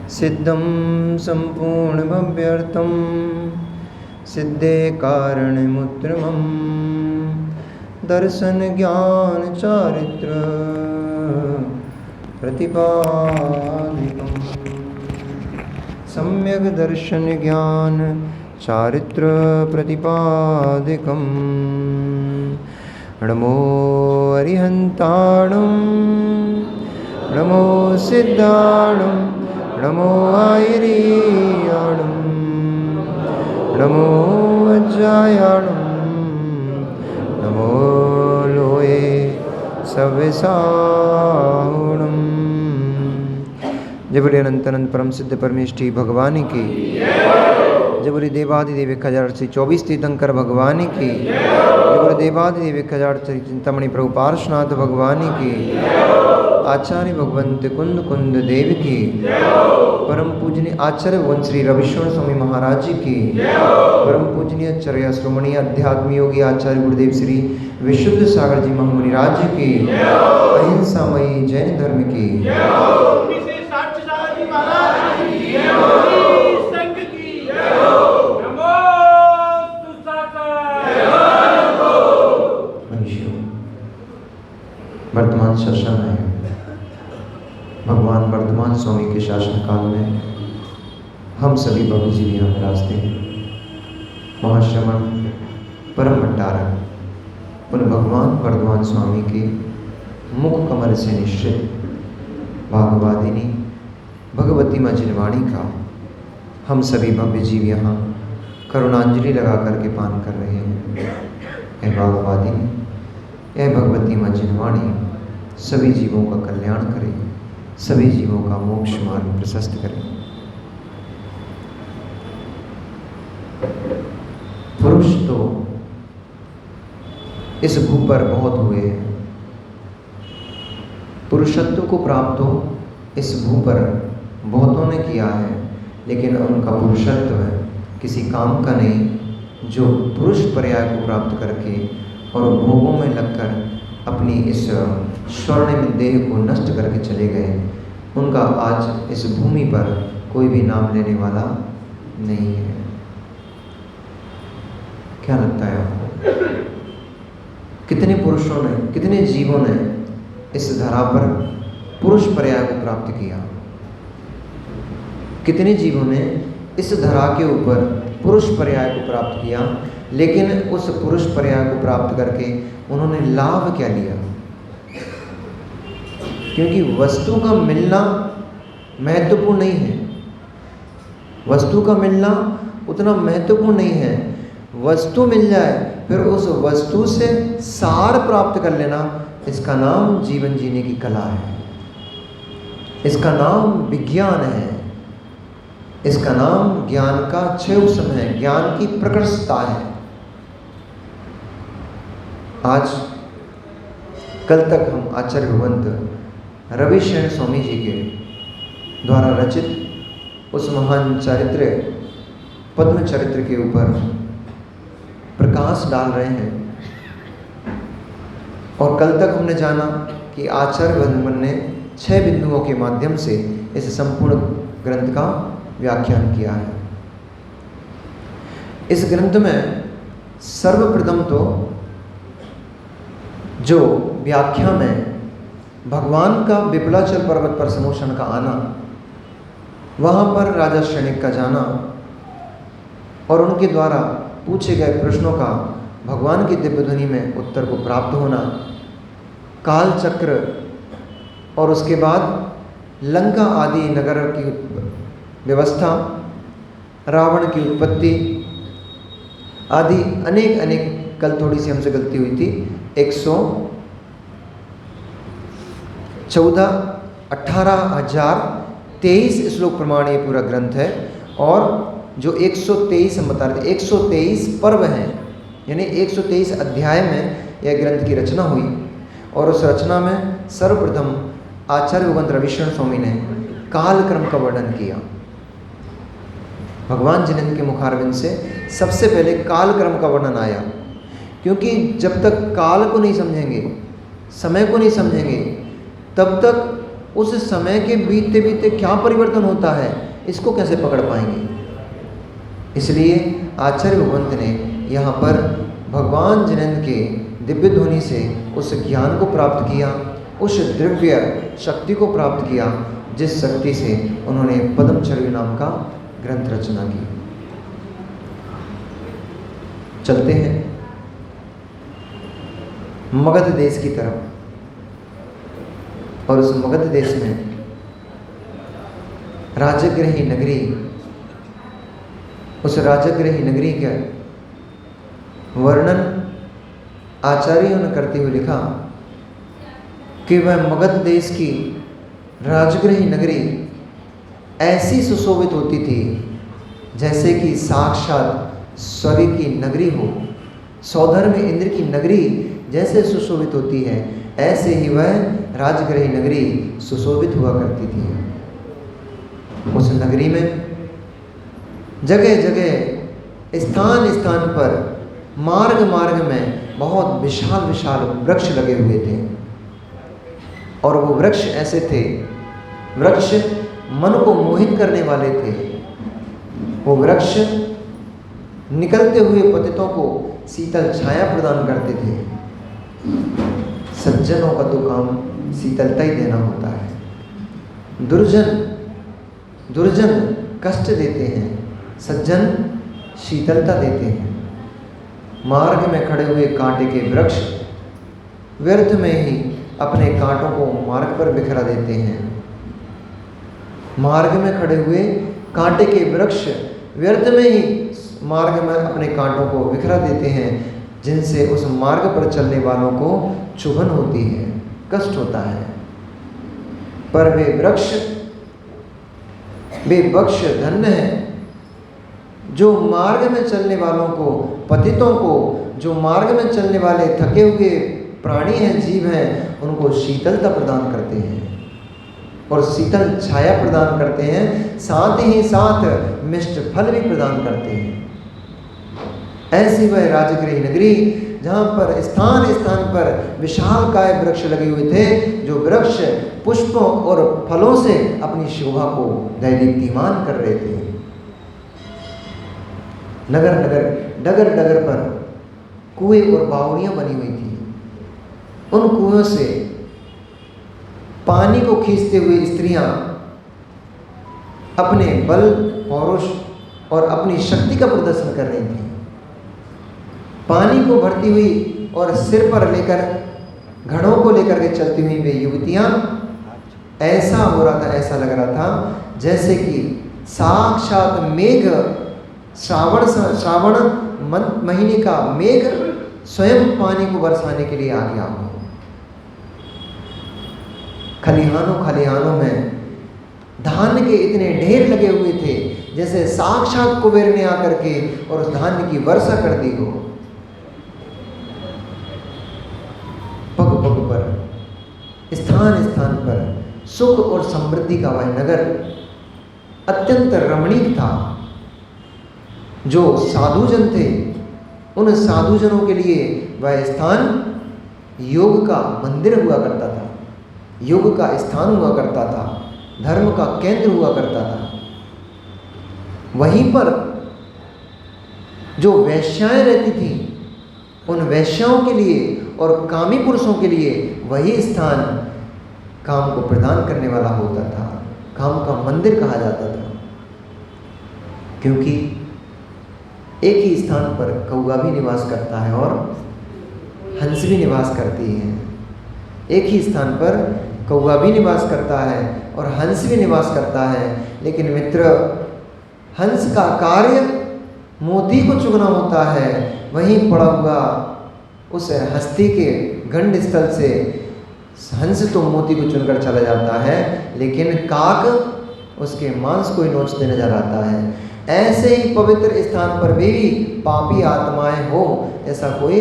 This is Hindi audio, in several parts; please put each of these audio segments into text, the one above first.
सिद्धं सम्पूर्णभव्यर्थं सिद्धे कारणमुत्तमं दर्शन ज्ञान चारित्र प्रतिपादिकं सम्यक् दर्शन ज्ञान चारित्र प्रतिपादिकं नमो अरिहन्ताणं नमो सिद्धाणं नमो आयर्याणं नमो वज्रायाणं नमो लोये सव्यसाहुणम्। जय बोले अनंत अनंत परम सिद्ध परमेष्ठी भगवान की, जय बोले देवादिदेव 1024 तीर्थंकर भगवान की, जय बोले देवादिदेव 1000 चिंतामणि प्रभु पार्श्वनाथ भगवान की, आचार्य भगवंत कुंद कुंद देव की, परम पूजनीय आचार्य भगवान श्री रविशंकर स्वामी महाराज जी की, परम पूजनीय आचार्य श्रोमणीय अध्यात्म योगी आचार्य गुरुदेव श्री विशुद्ध सागर जी महामुनि राज की, अहिंसामयी जैन धर्म की, वर्तमान शासन है। भगवान वर्तमान स्वामी के शासन काल में हम सभी भक्तजीवी यहाँ विराजते हैं। महाश्रमण परम भट्टारक पुनः भगवान वर्तमान स्वामी के मुख कमल से निश्चित भागवादिनी भगवती माँ जिनवाणी का हम सभी भव्य जीव यहाँ करुणांजलि लगा करके पान कर रहे हैं। यह भागवादिनी, यह भगवती माँ जिनवाणी सभी जीवों का कल्याण करे, सभी जीवों का मोक्ष मार्ग प्रशस्त करे। पुरुष तो इस भू पर बहुत हुए हैं, पुरुषत्व को प्राप्त हो इस भू पर बहुतों ने किया है, लेकिन उनका पुरुषत्व किसी काम का नहीं। जो पुरुष पर्याय को प्राप्त करके और भोगों में लगकर अपनी इस स्वर्णिम देह को नष्ट करके चले गए, उनका आज इस भूमि पर कोई भी नाम लेने वाला नहीं है। क्या लगता है आपको? कितने पुरुषों ने, कितने जीवों ने इस धरा पर पुरुष पर्याय को प्राप्त किया? कितने जीवों ने इस धरा के ऊपर पुरुष पर्याय को प्राप्त किया, लेकिन उस पुरुष पर्याय को प्राप्त करके उन्होंने लाभ क्या लिया? क्योंकि वस्तु का मिलना महत्वपूर्ण नहीं है, वस्तु का मिलना उतना महत्वपूर्ण नहीं है। वस्तु मिल जाए फिर उस वस्तु से सार प्राप्त कर लेना, इसका नाम जीवन जीने की कला है, इसका नाम विज्ञान है, इसका नाम ज्ञान का क्षयोसम है, ज्ञान की प्रकर्षता है। आज कल तक हम आचार्य भगवंत रविशंकर स्वामी जी के द्वारा रचित उस महान चरित्र पद्म चरित्र के ऊपर प्रकाश डाल रहे हैं। और कल तक हमने जाना कि आचार्य भगवंत ने 6 बिंदुओं के माध्यम से इस संपूर्ण ग्रंथ का व्याख्यान किया है। इस ग्रंथ में सर्वप्रथम तो जो व्याख्या में भगवान का विपलाचल पर्वत पर समोषण का आना, वहाँ पर राजा श्रेणिक का जाना और उनके द्वारा पूछे गए प्रश्नों का भगवान की दिव्य ध्वनि में उत्तर को प्राप्त होना, काल चक्र और उसके बाद लंका आदि नगर की व्यवस्था, रावण की उत्पत्ति आदि अनेक अनेक, कल थोड़ी सी हमसे गलती हुई थी, 18,023 श्लोक प्रमाण ये पूरा ग्रंथ है। और जो 123 हम बता रहे थे, 123 पर्व हैं, यानी 123 अध्याय में यह ग्रंथ की रचना हुई। और उस रचना में सर्वप्रथम आचार्य भगवंत रविशंकर स्वामी ने कालक्रम का वर्णन किया। भगवान जिनेन्द्र के मुखारविंद से सबसे पहले कालक्रम का वर्णन आया, क्योंकि जब तक काल को नहीं समझेंगे, समय को नहीं समझेंगे, तब तक उस समय के बीतते बीतते क्या परिवर्तन होता है, इसको कैसे पकड़ पाएंगे। इसलिए आचार्य भगवंत ने यहाँ पर भगवान जिनेंद्र के दिव्य ध्वनि से उस ज्ञान को प्राप्त किया, उस दिव्य शक्ति को प्राप्त किया, जिस शक्ति से उन्होंने पद्मचर्य नाम का ग्रंथ रचना की। चलते हैं मगध देश की तरफ, और उस मगध देश में राजगृही नगरी, उस राजगृही नगरी का वर्णन आचार्यों ने करते हुए लिखा कि वह मगध देश की राजगृही नगरी ऐसी सुशोभित होती थी जैसे कि साक्षात स्वर्ग की नगरी हो। सौधर्म इंद्र की नगरी जैसे सुशोभित होती है, ऐसे ही वह राजगृही नगरी सुशोभित हुआ करती थी। उस नगरी में जगह जगह स्थान स्थान पर मार्ग मार्ग में बहुत विशाल विशाल वृक्ष लगे हुए थे, और वो वृक्ष ऐसे थे, वृक्ष मन को मोहित करने वाले थे। वो वृक्ष निकलते हुए पतितों को शीतल छाया प्रदान करते थे। सज्जनों का तो काम शीतलता ही देना होता है। दुर्जन कष्ट देते हैं, सज्जन शीतलता देते हैं। मार्ग में खड़े हुए कांटे के वृक्ष व्यर्थ में ही अपने कांटों को मार्ग पर बिखरा देते हैं। मार्ग में खड़े हुए कांटे के वृक्ष व्यर्थ में ही मार्ग में अपने कांटों को बिखरा देते हैं, जिनसे उस मार्ग पर चलने वालों को चुभन होती है, कष्ट होता है। पर वे वृक्ष धन्य है जो मार्ग में चलने वालों को, पतितों को, जो मार्ग में चलने वाले थके हुए प्राणी हैं, जीव हैं, उनको शीतलता प्रदान करते हैं और शीतल छाया प्रदान करते हैं, साथ ही साथ मिष्ट फल भी प्रदान करते हैं। ऐसी वह राजगृही नगरी जहाँ पर स्थान स्थान पर विशालकाय वृक्ष लगे हुए थे, जो वृक्ष पुष्पों और फलों से अपनी शोभा को दैदीप्यमान कर रहे थे। नगर नगर डगर डगर पर कुएं और बावड़ियाँ बनी हुई थी। उन कुओं से पानी को खींचते हुए स्त्रियां अपने बल, पौरुष और अपनी शक्ति का प्रदर्शन कर रही थी। पानी को भरती हुई और सिर पर लेकर, घड़ों को लेकर के चलती हुई वे युवतियां, ऐसा हो रहा था, ऐसा लग रहा था जैसे कि साक्षात मेघ, श्रावण महीने का मेघ स्वयं पानी को बरसाने के लिए आ गया हो। खलिहानों में धान्य के इतने ढेर लगे हुए थे जैसे साक्षात कुबेर ने आकर के और उस धान्य की वर्षा कर दी हो। पग पग पर, स्थान स्थान पर सुख और समृद्धि का वह नगर अत्यंत रमणीक था। जो साधुजन थे, उन साधुजनों के लिए वह स्थान योग का मंदिर हुआ करता था, योग का स्थान हुआ करता था, धर्म का केंद्र हुआ करता था। वहीं पर जो वैश्याएं रहती थीं, उन वैश्याओं के लिए और कामी पुरुषों के लिए वही स्थान काम को प्रदान करने वाला होता था, काम का मंदिर कहा जाता था। क्योंकि एक ही स्थान पर कौआ भी निवास करता है और हंस भी निवास करती है। एक ही स्थान पर कौआ भी निवास करता है और हंस भी निवास करता है। लेकिन मित्र, हंस का कार्य मोती को चुगना होता है। वहीं पड़ा हुआ उस हस्ती के गंड स्थल से हंस तो मोती को चुनकर चला जाता है, लेकिन काक उसके मांस को ही नोचते नजर आता है। ऐसे ही पवित्र स्थान पर भी पापी आत्माएं हो, ऐसा कोई,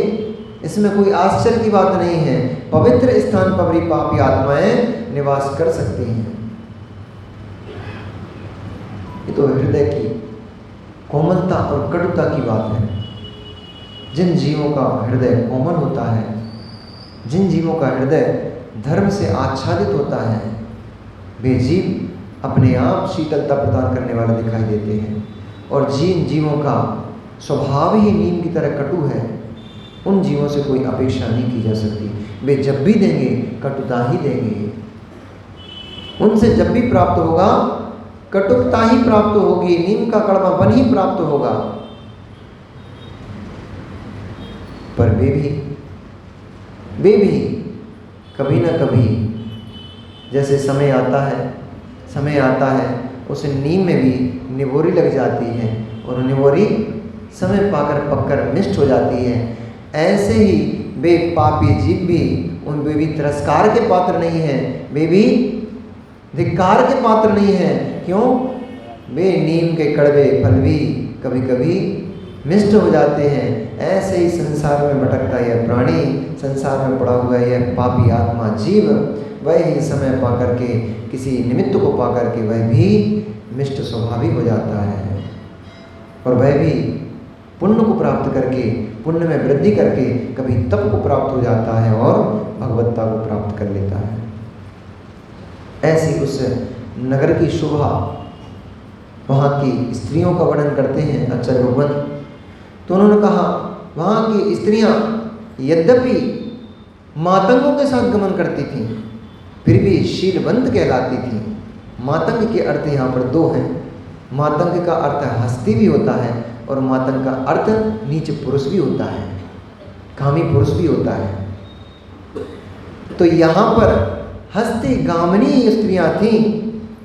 इसमें कोई आश्चर्य की बात नहीं है। पवित्र स्थान पर भी पापी आत्माएं निवास कर सकती हैं। ये तो हृदय की कोमलता और कटुता की बात है। जिन जीवों का हृदय कोमल होता है, जिन जीवों का हृदय धर्म से आच्छादित होता है, वे जीव अपने आप शीतलता प्रदान करने वाले दिखाई देते हैं। और जिन जीवों का स्वभाव ही नीम की तरह कटु है, उन जीवों से कोई अपेक्षा नहीं की जा सकती। वे जब भी देंगे कटुता ही देंगे। उनसे जब भी प्राप्त होगा कटुता ही प्राप्त होगी, नीम का कड़वापन ही प्राप्त होगा। पर वे भी कभी ना कभी जैसे समय आता है उस नीम में भी निवोरी लग जाती है और निवोरी समय पाकर पककर मिष्ट हो जाती है। ऐसे ही वे पापी जीव भी वे भी तिरस्कार के पात्र नहीं हैं, वे भी धिक्कार के पात्र नहीं हैं। क्यों? वे नीम के कड़वे फल भी कभी कभी मिष्ट हो जाते हैं। ऐसे ही संसार में भटकता यह प्राणी, संसार में पड़ा हुआ यह पापी आत्मा जीव, वह ही समय पा करके किसी निमित्त को पा करके वह भी मिष्ट स्वभावी हो जाता है और वह भी पुण्य को प्राप्त करके, पुण्य में वृद्धि करके कभी तप को प्राप्त हो जाता है और भगवत्ता को प्राप्त कर लेता है। ऐसी उस नगर की शोभा वहाँ की स्त्रियों का वर्णन करते हैं आचार्य भगवंत। तो उन्होंने कहा वहाँ की स्त्रियाँ यद्यपि मातंगों के साथ गमन करती थीं, फिर भी शीलवंत कहलाती थीं। मातंग के अर्थ यहाँ पर दो हैं। मातंग का अर्थ हस्ती भी होता है और मातंग का अर्थ नीच पुरुष भी होता है, कामी पुरुष भी होता है। तो यहाँ पर हस्ती गामिनी स्त्रियाँ थीं।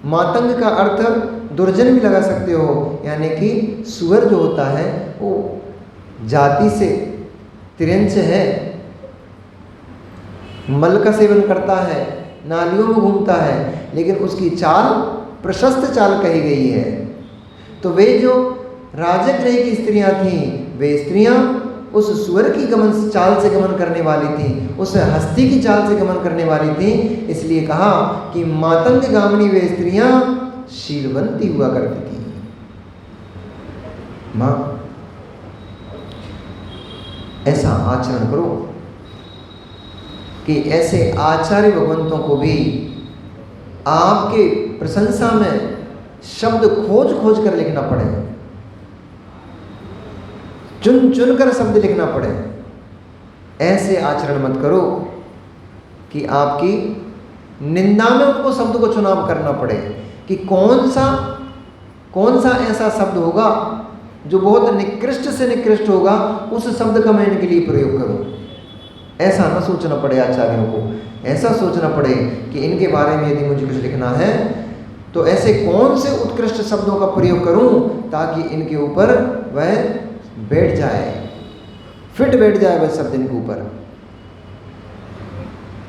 मातंग का अर्थ दुर्जन भी लगा सकते हो, यानी कि सुअर जो होता है वो जाति से तिरंच है, मल का सेवन करता है, नालियों में घूमता है, लेकिन उसकी चाल प्रशस्त चाल कही गई है। तो वे जो राजगृह की स्त्रियां थीं, वे स्त्रियां उस सुअर की चाल से गमन करने वाली थीं, उस हस्ती की चाल से गमन करने वाली थीं। इसलिए कहा कि मातंग गामिनी वे स्त्रियां शीलवंती हुआ करती थीं। माँ, ऐसा आचरण करो कि ऐसे आचार्य भगवंतों को भी आपके प्रशंसा में शब्द खोज खोज कर लिखना पड़े, चुन चुन कर शब्द लिखना पड़े। ऐसे आचरण मत करो कि आपकी निंदा में उनको शब्द को चुनाव करना पड़े कि कौन सा ऐसा शब्द होगा जो बहुत निकृष्ट से निकृष्ट होगा, उस शब्द का मैं इनके लिए प्रयोग करूं। ऐसा न सोचना पड़े आचार्यों को, ऐसा सोचना पड़े कि इनके बारे में यदि मुझे कुछ लिखना है तो ऐसे कौन से उत्कृष्ट शब्दों का प्रयोग करूं ताकि इनके ऊपर वह बैठ जाए, फिट बैठ जाए वह शब्द इनके ऊपर।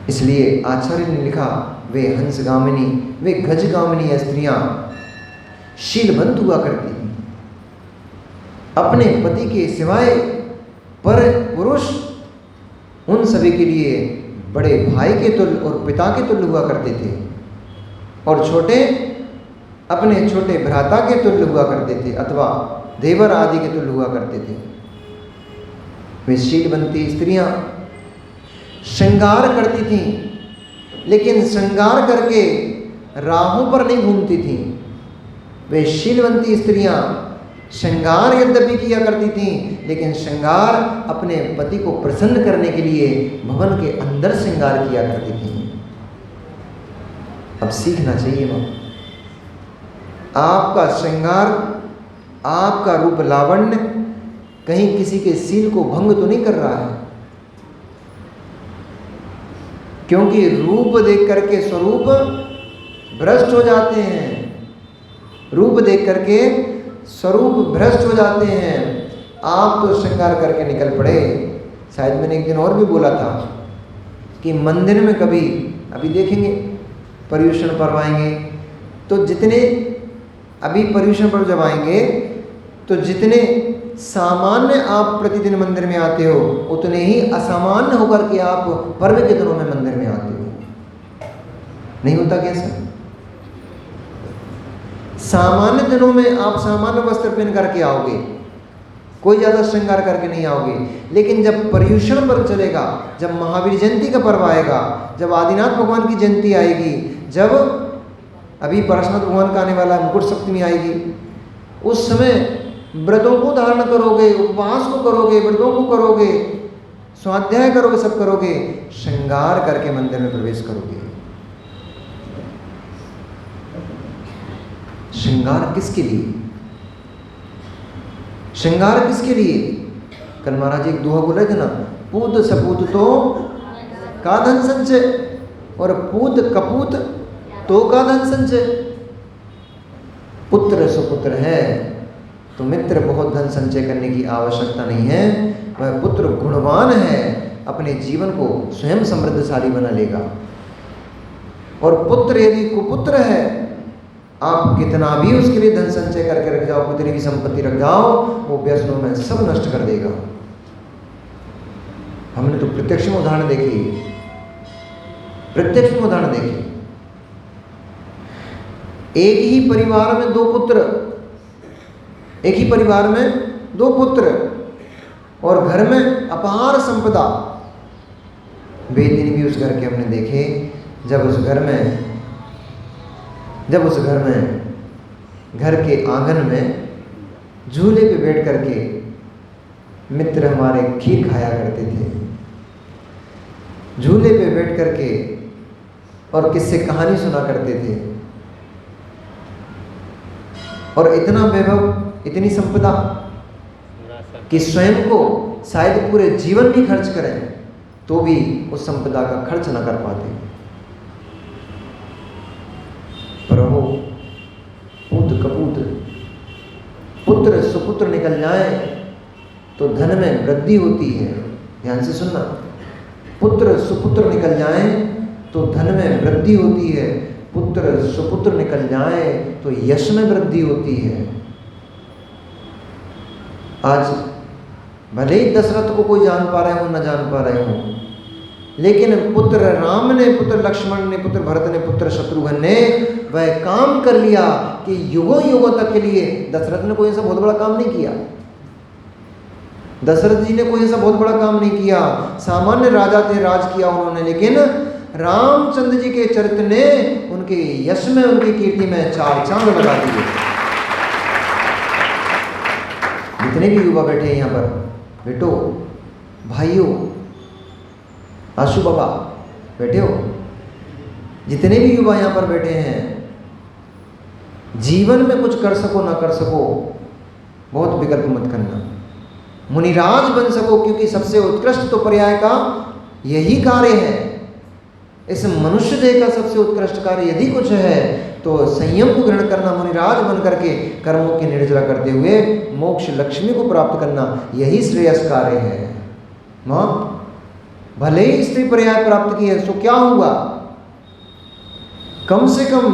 इसलिए आचार्य ने लिखा वे हंसगामिनी, वे गजगामिनी स्त्रियां शीलवंत हुआ करती थी। अपने पति के सिवाय पर पुरुष उन सभी के लिए बड़े भाई के तुल्य और पिता के तुल्य हुआ करते थे और छोटे अपने छोटे भ्राता के तुल्य हुआ करते थे अथवा देवर आदि के तुल्य हुआ करते थे। वे शीलवंती स्त्रियां श्रृंगार करती थीं, लेकिन श्रृंगार करके राहों पर नहीं घूमती थीं। वे शीलवंती स्त्रियां श्रृंगार यद्यपि किया करती थीं, लेकिन श्रृंगार अपने पति को प्रसन्न करने के लिए भवन के अंदर श्रृंगार किया करती थीं। अब सीखना चाहिए वह आपका श्रृंगार, आपका रूप लावण्य कहीं किसी के सील को भंग तो नहीं कर रहा है, क्योंकि रूप देख करके स्वरूप भ्रष्ट हो जाते हैं। रूप देख करके स्वरूप भ्रष्ट हो जाते हैं। आप तो श्रृंगार करके निकल पड़े। शायद मैंने एक दिन और भी बोला था कि मंदिर में कभी अभी देखेंगे पर्युषण पर्व आएंगे तो जितने अभी पर्युषण पर्व जब आएंगे तो जितने सामान्य आप प्रतिदिन मंदिर में आते हो उतने ही असामान्य होकर के आप पर्व के दिनों में मंदिर में आते हो। नहीं होता कैसा? सामान्य दिनों में आप सामान्य वस्त्र पहन करके आओगे, कोई ज़्यादा श्रृंगार करके नहीं आओगे, लेकिन जब पर्युषण पर्व चलेगा, जब महावीर जयंती का पर्व आएगा, जब आदिनाथ भगवान की जयंती आएगी, जब अभी पार्श्वनाथ भगवान का आने वाला है, मुकुट सप्तमी आएगी, उस समय व्रतों को धारण करोगे, उपवास को करोगे, व्रतों को करोगे, स्वाध्याय करोगे, सब करोगे, श्रृंगार करके मंदिर में प्रवेश करोगे। श्रृंगार किसके लिए? श्रृंगार किसके लिए? कल महाराज एक दोहा बोले थे ना, पूत सपूत तो का धन संचय, और पूत कपूत तो का धन संचय। पुत्र सुपुत्र है तो मित्र बहुत धन संचय करने की आवश्यकता नहीं है। वह पुत्र गुणवान है, अपने जीवन को स्वयं समृद्धशाली बना लेगा। और पुत्र यदि कुपुत्र है, आप कितना भी उसके लिए धन संचय करके रख जाओ, कितनी भी संपत्ति रख जाओ, वो व्यसनों में सब नष्ट कर देगा। हमने तो प्रत्यक्ष में उदाहरण देखी, प्रत्यक्ष में उदाहरण देखी। एक ही परिवार में दो पुत्र, एक ही परिवार में दो पुत्र, और घर में अपार संपदा। वे दिन भी उस घर के हमने देखे जब उस घर में घर के आंगन में झूले पे बैठ करके मित्र हमारे खीर खाया करते थे, झूले पे बैठ करके और किससे कहानी सुना करते थे। और इतना वैभव, इतनी संपदा कि स्वयं को शायद पूरे जीवन भी खर्च करें तो भी उस संपदा का खर्च न कर पाते। प्रभु पूत कपूत, पुत्र सुपुत्र निकल जाए तो धन में वृद्धि होती है। ध्यान से सुनना, पुत्र सुपुत्र निकल जाए तो धन में वृद्धि होती है, पुत्र सुपुत्र निकल जाए तो यश में वृद्धि होती है। आज भले ही दशरथ को कोई जान पा रहे हो न जान पा रहे हो, लेकिन पुत्र राम ने, पुत्र लक्ष्मण ने, पुत्र भरत ने, पुत्र शत्रुघ्न ने वह काम कर लिया कि युगों युगों तक के लिए। दशरथ ने कोई ऐसा बहुत बड़ा काम नहीं किया, दशरथ जी ने कोई ऐसा बहुत बड़ा काम नहीं किया, सामान्य राजा थे, राज किया उन्होंने, लेकिन रामचंद्र जी के चरित्र ने उनके यश में, उनकी कीर्ति में चार चांद लगा दिए। जितने भी युवा बैठे हैं यहाँ पर, बेटो, भाइयों, आशु बाबा बैठे हो, जितने भी युवा यहाँ पर बैठे हैं, जीवन में कुछ कर सको ना कर सको, बहुत विकल्प मत करना, मुनिराज बन सको, क्योंकि सबसे उत्कृष्ट तो पर्याय का यही कार्य है। इस मनुष्य देह का सबसे उत्कृष्ट कार्य यदि कुछ है तो संयम को ग्रहण करना, मुनिराज बन करके कर्मों की निर्जरा करते हुए मोक्ष लक्ष्मी को प्राप्त करना, यही श्रेयस कार्य है। मां, भले ही स्त्री पर्याय प्राप्त की है तो क्या हुआ, कम से कम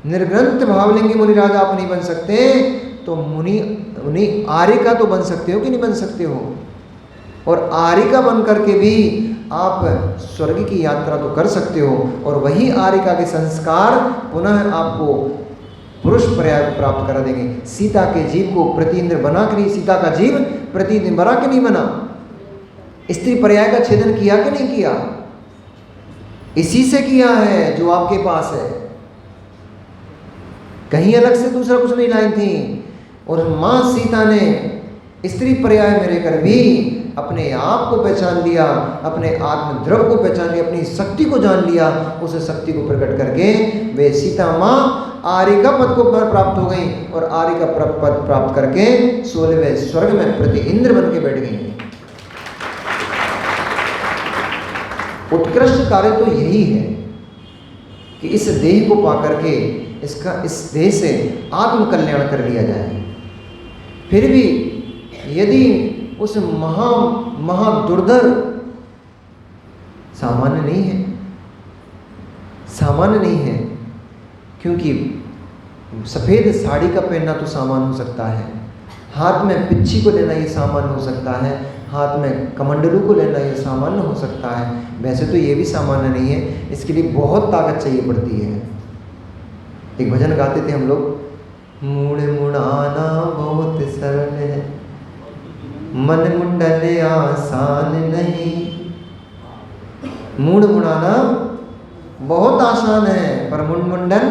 निर्ग्रंथ भावलिंगी मुनिराज आप नहीं बन सकते तो मुनि आर्यिका तो बन सकते हो कि नहीं बन सकते हो। और आर्यिका बन करके भी आप स्वर्ग की यात्रा तो कर सकते हो, और वही आर्यिका के संस्कार पुनः आपको पुरुष पर्याय को प्राप्त करा देंगे। सीता के जीव को प्रति इंद्र बना के नहीं, सीता का जीव प्रति इंद्र बना के नहीं बना, स्त्री पर्याय का छेदन किया कि नहीं किया, इसी से किया है जो आपके पास है, कहीं अलग से दूसरा कुछ नहीं लाई थी। और मां सीता ने स्त्री पर्याय में रहकर भी अपने आप को पहचान लिया, अपने आत्म द्रव को पहचान लिया, अपनी शक्ति को जान लिया, उस शक्ति को प्रकट करके वे सीता मां आर्यिका पद को प्राप्त हो गई, और आर्यिका पद प्राप्त करके 16वें स्वर्ग में प्रति इंद्र बन के बैठ गई। उत्कृष्ट कार्य तो यही है कि इस देह को पा करके इस देह से आत्म कल्याण कर लिया जाए। फिर भी यदि उस महा दुर्धर, सामान्य नहीं है, सामान्य नहीं है, क्योंकि सफ़ेद साड़ी का पहनना तो सामान्य हो सकता है, हाथ में पिच्छी को लेना ये सामान्य हो सकता है, हाथ में कमंडलू को लेना ये सामान्य हो सकता है, वैसे तो ये भी सामान्य नहीं है, इसके लिए बहुत ताकत चाहिए पड़ती है। एक भजन गाते थे हम लोग, मूड़ मुड़ाना बहुत सरल है, मन मुंडन आसान नहीं। मूड़ मुड़ाना बहुत आसान है, पर मुंडन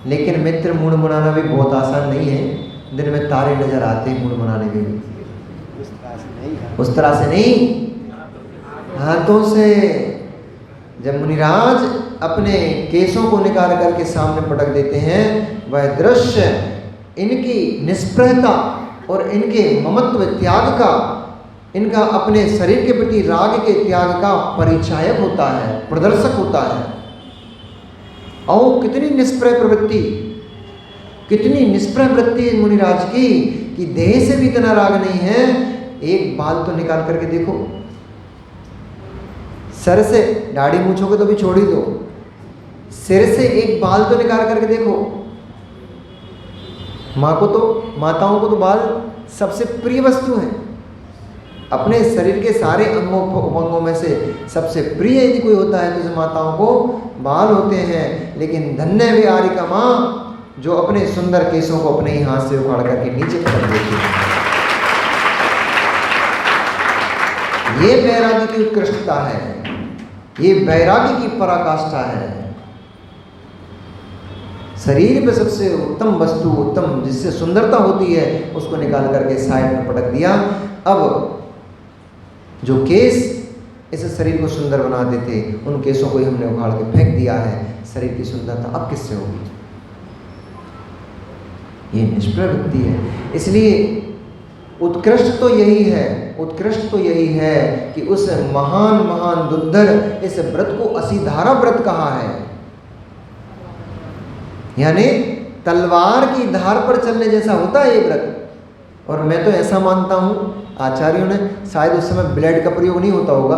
लेकिन मित्र मुड़मुड़ाना भी बहुत आसान नहीं है। दिन में तारे नजर आते हैं मुड़मुड़ाने में भी, उस तरह से नहीं, हाथों से। जब मुनिराज अपने केसों को निकाल करके सामने पटक देते हैं, वह दृश्य इनकी निष्प्रहता और इनके ममत्व त्याग का, इनका अपने शरीर के प्रति राग के त्याग का परिचायक होता है, प्रदर्शक होता है। और कितनी निष्प्रह प्रवृत्ति, कितनी निष्प्रह वृत्ति है मुनिराज की कि देह से भी इतना राग नहीं है। एक बाल तो निकाल करके देखो, सर से, दाढ़ी मूछों को तो भी छोड़ ही दो, सिर से एक बाल तो निकाल करके देखो। माताओं को तो बाल सबसे प्रिय वस्तु है। अपने शरीर के सारे अंगों उपंगों में से सबसे प्रिय यदि कोई होता है तो उसे माताओं को बाल होते हैं। लेकिन धन्य वे आरिका माँ जो अपने सुंदर केसों को अपने ही हाथ से उखाड़ करके नीचे पटक देती है। ये वैराग्य की उत्कृष्टता है, ये वैराग्य की पराकाष्ठा है। शरीर पे सबसे उत्तम वस्तु, उत्तम जिससे सुंदरता होती है, उसको निकाल करके साइड में पटक दिया। अब जो केस इस शरीर को सुंदर बना देते, उन केसों को ही हमने उखाड़ के फेंक दिया है। शरीर की सुंदरता अब किससे होगी? ये निष्प्रवृत्ति है। इसलिए उत्कृष्ट तो यही है, उत्कृष्ट तो यही है कि उस महान महान दुर्धर इस व्रत को असीधारा व्रत कहा है। यानी तलवार की धार पर चलने जैसा होता है ये व्रत। और मैं तो ऐसा मानता हूँ, आचार्यों ने शायद उस समय ब्लेड का प्रयोग नहीं होता होगा,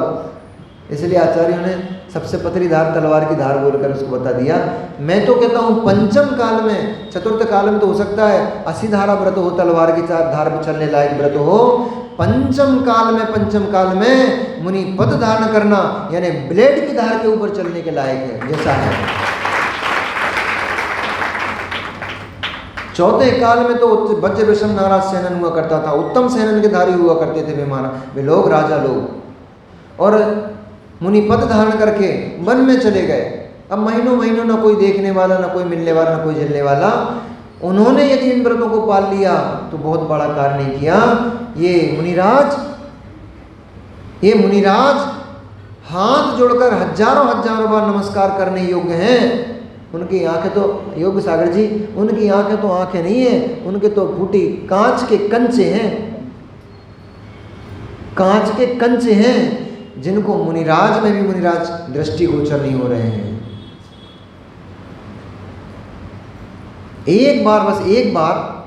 इसलिए आचार्यों ने सबसे पतली धार तलवार की धार बोलकर उसको बता दिया। मैं तो कहता हूँ पंचम काल में, चतुर्थ काल में तो हो सकता है असीधारा व्रत हो, तलवार की धार पर चलने लायक व्रत हो। पंचम काल में मुनि पद धारण करना यानी ब्लेड की धार के ऊपर चलने के लायक है जैसा है। चौथे काल में तो वज्र विषम नाराज सेनन हुआ करता था, उत्तम सेनन के धारी हुआ करते थे वे लोग, राजा लोग। और मुनि पद धारण करके वन में चले गए। अब महीनों महीनों ना कोई देखने वाला, ना कोई मिलने वाला, ना कोई जलने वाला। उन्होंने यदि इन व्रतों को पाल लिया तो बहुत बड़ा कार्य नहीं किया। ये मुनिराज हाथ जोड़कर हजारों बार नमस्कार करने योग्य हैं। उनकी आंखें तो, योग्य सागर जी, उनकी आंखें तो आंखें नहीं है, उनके तो फूटी कांच के कंचे हैं, कांच के कंचे हैं जिनको मुनिराज में भी मुनिराज दृष्टिगोचर नहीं हो रहे हैं। एक बार, बस एक बार,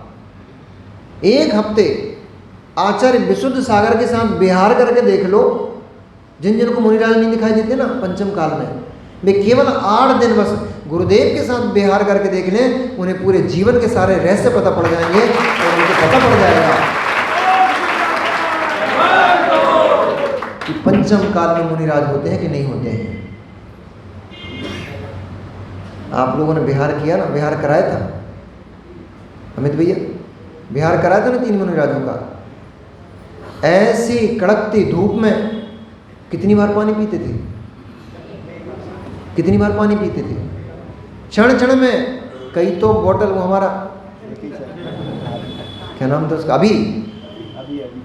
एक हफ्ते आचार्य विशुद्ध सागर के साथ विहार करके देख लो। जिनको मुनिराज नहीं दिखाई देते ना पंचम काल में, वे केवल 8 दिन बस गुरुदेव के साथ विहार करके देख लें, उन्हें पूरे जीवन के सारे रहस्य पता पड़ जाएंगे और उनको पता पड़ जाएगा कि पंचम काल में मुनिराज होते हैं कि नहीं होते हैं। आप लोगों ने विहार किया ना, विहार कराया था अमित भैया, विहार कराया था ना 3 मुनिराजों का। ऐसी कड़कती धूप में कितनी बार पानी पीते थे, कितनी बार पानी पीते थे। क्षण क्षण में कई तो बोतल, वो हमारा क्या नाम था उसका,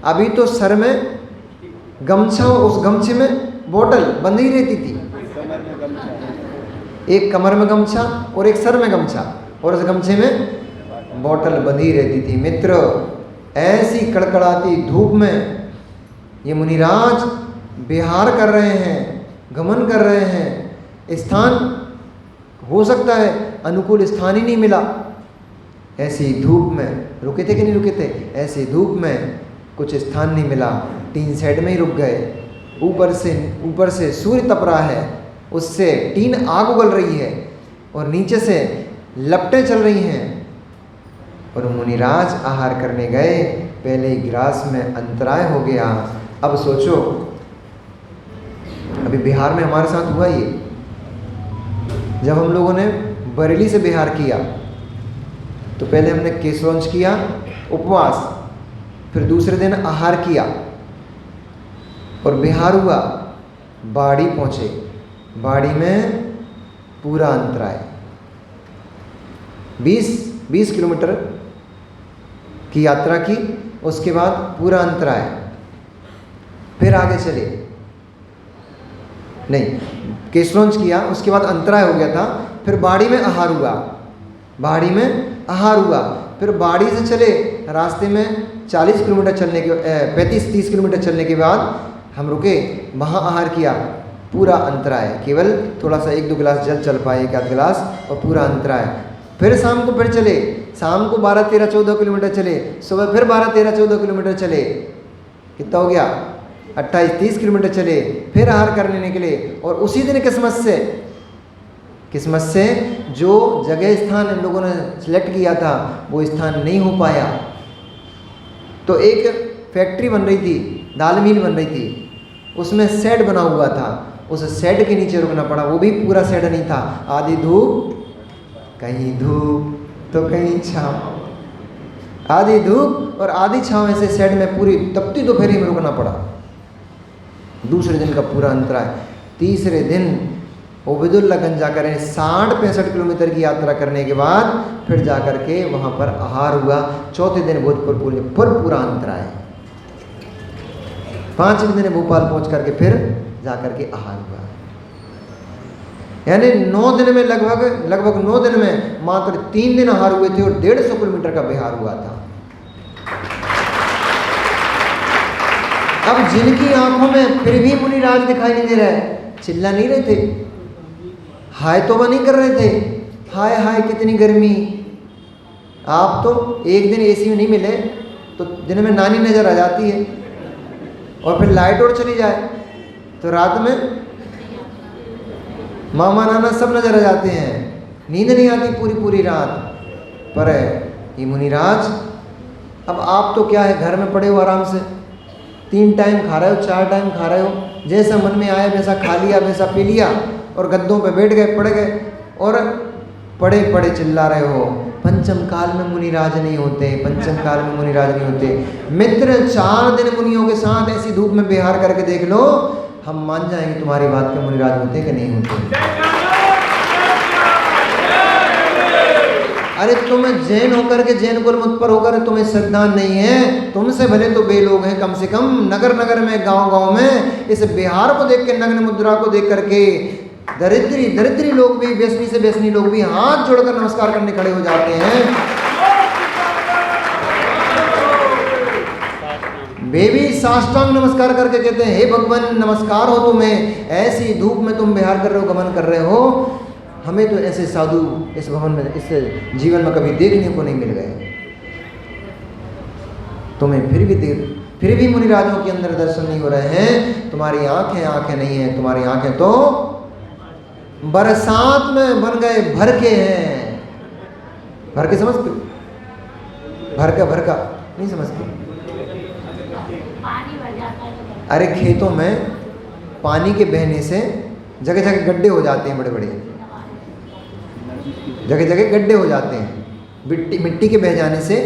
अभी तो सर में गमछा, उस गमछे में बोतल बंधी रहती थी। एक कमर में गमछा और एक सर में गमछा, और उस गमछे में बोतल बंधी रहती थी। मित्र, ऐसी कड़कड़ाती धूप में ये मुनिराज विहार कर रहे हैं, गमन कर रहे हैं। स्थान हो सकता है अनुकूल स्थान ही नहीं मिला। ऐसी धूप में रुके थे कि नहीं रुके थे, ऐसी धूप में कुछ स्थान नहीं मिला, टीन शेड में ही रुक गए। ऊपर से सूर्य तप रहा है, उससे टीन आग उगल रही है और नीचे से लपटें चल रही हैं। और मुनिराज आहार करने गए, पहले ही गिलास में अंतराय हो गया। अब सोचो, अभी बिहार में हमारे साथ हुआ ये, जब हम लोगों ने बरेली से बिहार किया तो पहले हमने केसवंश किया, उपवास, फिर दूसरे दिन आहार किया और बिहार हुआ। बाड़ी पहुँचे, बाड़ी में पूरा अंतराय। 20 किलोमीटर की यात्रा की, उसके बाद पूरा अंतराय, फिर आगे चले, नहीं केसरौंज किया, उसके बाद अंतराय हो गया था, फिर बाड़ी में आहार हुआ, बाड़ी में आहार हुआ, फिर बाड़ी से चले, रास्ते में 40 किलोमीटर चलने के 35-30 किलोमीटर चलने के बाद हम रुके, वहाँ आहार किया, पूरा अंतराय, केवल थोड़ा सा 1-2 गिलास जल चल पाए, 1-आध गिलास, और पूरा अंतराय। फिर शाम को फिर चले, शाम को 12-13-14 किलोमीटर चले, सुबह फिर 12-13-14 किलोमीटर चले, कितना हो गया 28-30 किलोमीटर चले, फिर आहार करने निकले। और उसी दिन किस्मत से जो जगह स्थान इन लोगों ने सिलेक्ट किया था वो स्थान नहीं हो पाया, तो एक फैक्ट्री बन रही थी, दाल मिल बन रही थी, उसमें शेड बना हुआ था, उस शेड के नीचे रुकना पड़ा, वो भी पूरा शेड नहीं था, आधी धूप कहीं धूप तो कहीं छाँव, आधी धूप और आधी छाँव, ऐसे शेड में पूरी तपती दोपहरी में रुकना पड़ा। दूसरे दिन का पूरा अंतराय, तीसरे दिन ओबेदुल्लागंज जाकर 60-65 किलोमीटर की यात्रा करने के बाद फिर जाकर के वहाँ पर आहार हुआ। चौथे दिन भोजपुर पर पूरा अंतराय, 5वें दिन भोपाल पहुँच करके फिर जाकर के आहार हुआ। यानी 9 दिन में लगभग 9 दिन में मात्र 3 दिन आहार हुए थे और 150 किलोमीटर का बिहार हुआ था। अब जिनकी आंखों में फिर भी मुनिराज दिखाई नहीं दे रहे, चिल्ला नहीं रहे थे, हाय तो नहीं कर रहे थे, हाय हाय कितनी गर्मी। आप तो एक दिन एसी में नहीं मिले तो दिन में नानी नज़र आ जाती है, और फिर लाइट और चली जाए तो रात में मामा नाना सब नज़र आ जाते हैं, नींद नहीं आती पूरी रात। पर ये मुनिराज, अब आप तो क्या है, घर में पड़े हो आराम से, 3 टाइम खा रहे हो, 4 टाइम खा रहे हो, जैसा मन में आया वैसा खा लिया, वैसा पी लिया, और गद्दों पे बैठ गए, पड़ गए, और पड़े पड़े चिल्ला रहे हो। पंचम काल में मुनिराज नहीं होते, पंचम काल में मुनिराज नहीं होते। मित्र 4 दिन मुनियों के साथ ऐसी धूप में बिहार करके देख लो, हम मान जाएंगे तुम्हारी बात के मुनिराज होते कि नहीं होते। अरे तुम जैन होकर के, जैन कुल मुत पर होकर तुम्हें श्रद्धा नहीं है, तुमसे भले तो बेलोग हैं, कम से कम नगर नगर में, गांव में इस बिहार को देख के, नग्न मुद्रा को देख करके दरिद्री लोग भी, व्यसनी से व्यसनी लोग भी हाथ जोड़कर नमस्कार करने खड़े हो जाते हैं। वे भी साष्टांग नमस्कार करके कहते हैं, हे भगवान नमस्कार हो तुम्हें, ऐसी धूप में तुम बिहार कर रहे हो, गमन कर रहे हो, हमें तो ऐसे साधु इस भवन में, इस जीवन में कभी देखने को नहीं मिल गए। तुम्हें फिर भी मुनिराजों के अंदर दर्शन नहीं हो रहे हैं। तुम्हारी आंखें नहीं है, तुम्हारी आंखें तो बरसात में बन गए भरके हैं। भरके समझते हो? भरका नहीं समझते? अरे खेतों में पानी के बहने से जगह जगह गड्ढे हो जाते हैं, बड़े बड़े जगह जगह गड्ढे हो जाते हैं, मिट्टी के बह जाने से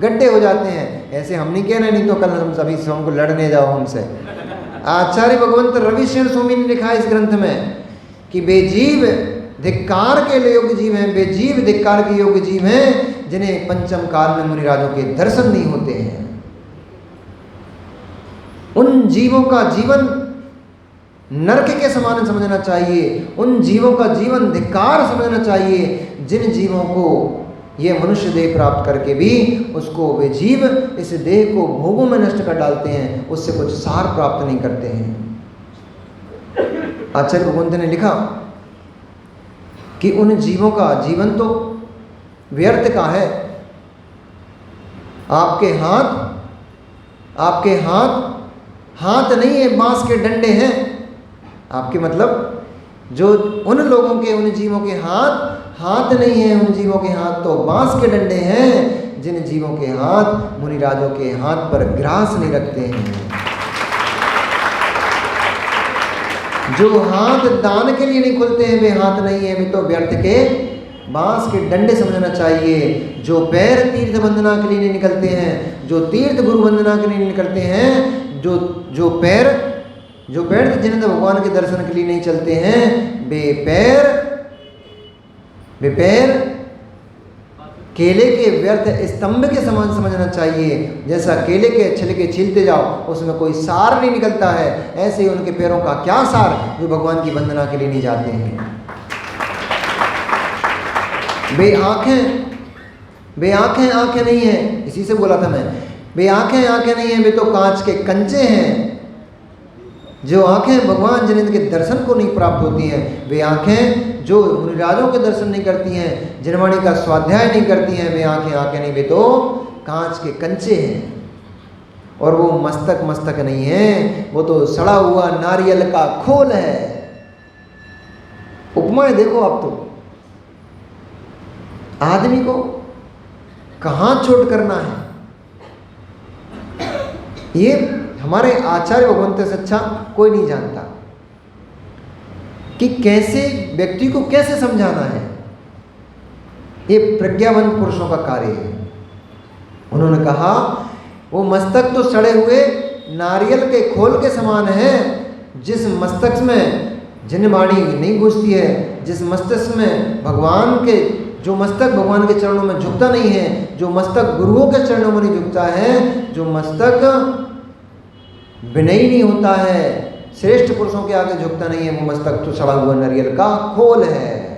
गड्ढे हो जाते हैं। ऐसे हम नहीं कह रहे, नहीं तो कल हम सभी हमको लड़ने जाओ हमसे। आचार्य भगवंत रविशंकर स्वामी ने लिखा इस ग्रंथ में कि बेजीव धिक्कार के योग्य जीव हैं, बेजीव धिक्कार के योग्य जीव हैं जिन्हें पंचम काल में मुनिराजों के दर्शन नहीं होते हैं। उन जीवों का जीवन नरक के समान समझना चाहिए, उन जीवों का जीवन धिक्कार समझना चाहिए जिन जीवों को ये मनुष्य देह प्राप्त करके भी उसको वे जीव इस देह को भोगों में नष्ट कर डालते हैं, उससे कुछ सार प्राप्त नहीं करते हैं। आचार्य भगवंत ने लिखा कि उन जीवों का जीवन तो व्यर्थ का है। आपके हाथ नहीं है, बांस के डंडे हैं। आपके मतलब जो उन लोगों के, उन जीवों के हाथ नहीं है, उन जीवों के हाथ तो बांस के डंडे हैं जिन जीवों के हाथ मुनिराजों के हाथ पर ग्रास नहीं रखते हैं। जो हाथ दान के लिए नहीं खुलते हैं वे हाथ नहीं है, वे तो व्यर्थ के बांस के डंडे समझना चाहिए। जो पैर तीर्थ वंदना के लिए नहीं निकलते हैं, जो तीर्थ गुरु वंदना के लिए नहीं निकलते हैं, जो पैर जिन्हें भगवान के दर्शन के लिए नहीं चलते हैं, वे पैर केले के व्यर्थ स्तंभ के समान समझना चाहिए। जैसा केले के छिलके छीलते जाओ उसमें कोई सार नहीं निकलता है, ऐसे ही उनके पैरों का क्या सार जो भगवान की वंदना के लिए नहीं जाते हैं। बे आंखें नहीं है, इसी से बोला था मैं, बे आंखें नहीं है, वे तो कांच के कंचे हैं। जो आंखें भगवान जिनके दर्शन को नहीं प्राप्त होती हैं, वे आंखें जो मुनिराजों के दर्शन नहीं करती हैं, जिनवाणी का स्वाध्याय नहीं करती हैं, वे आंखें नहीं, वे तो कांच के कंचे हैं। और वो मस्तक नहीं है, वो तो सड़ा हुआ नारियल का खोल है। उपमाएं देखो आप तो, आदमी को कहाँ चोट करना है। ये हमारे आचार्य भगवंत से अच्छा कोई नहीं जानता कि कैसे व्यक्ति को कैसे समझाना है। ये प्रज्ञावंत पुरुषों का कार्य है। उन्होंने कहा वो मस्तक तो सड़े हुए नारियल के खोल के समान है, जिस मस्तक में जिनवाणी नहीं घुसती है, जिस मस्तिष्क में भगवान के, जो मस्तक भगवान के चरणों में झुकता नहीं है, जो मस्तक गुरुओं के चरणों में नहीं झुकता है, जो मस्तक विनयी नहीं होता है, श्रेष्ठ पुरुषों के आगे झुकता नहीं है, वो मस्तक तो सड़ा हुआ नारियल का खोल है।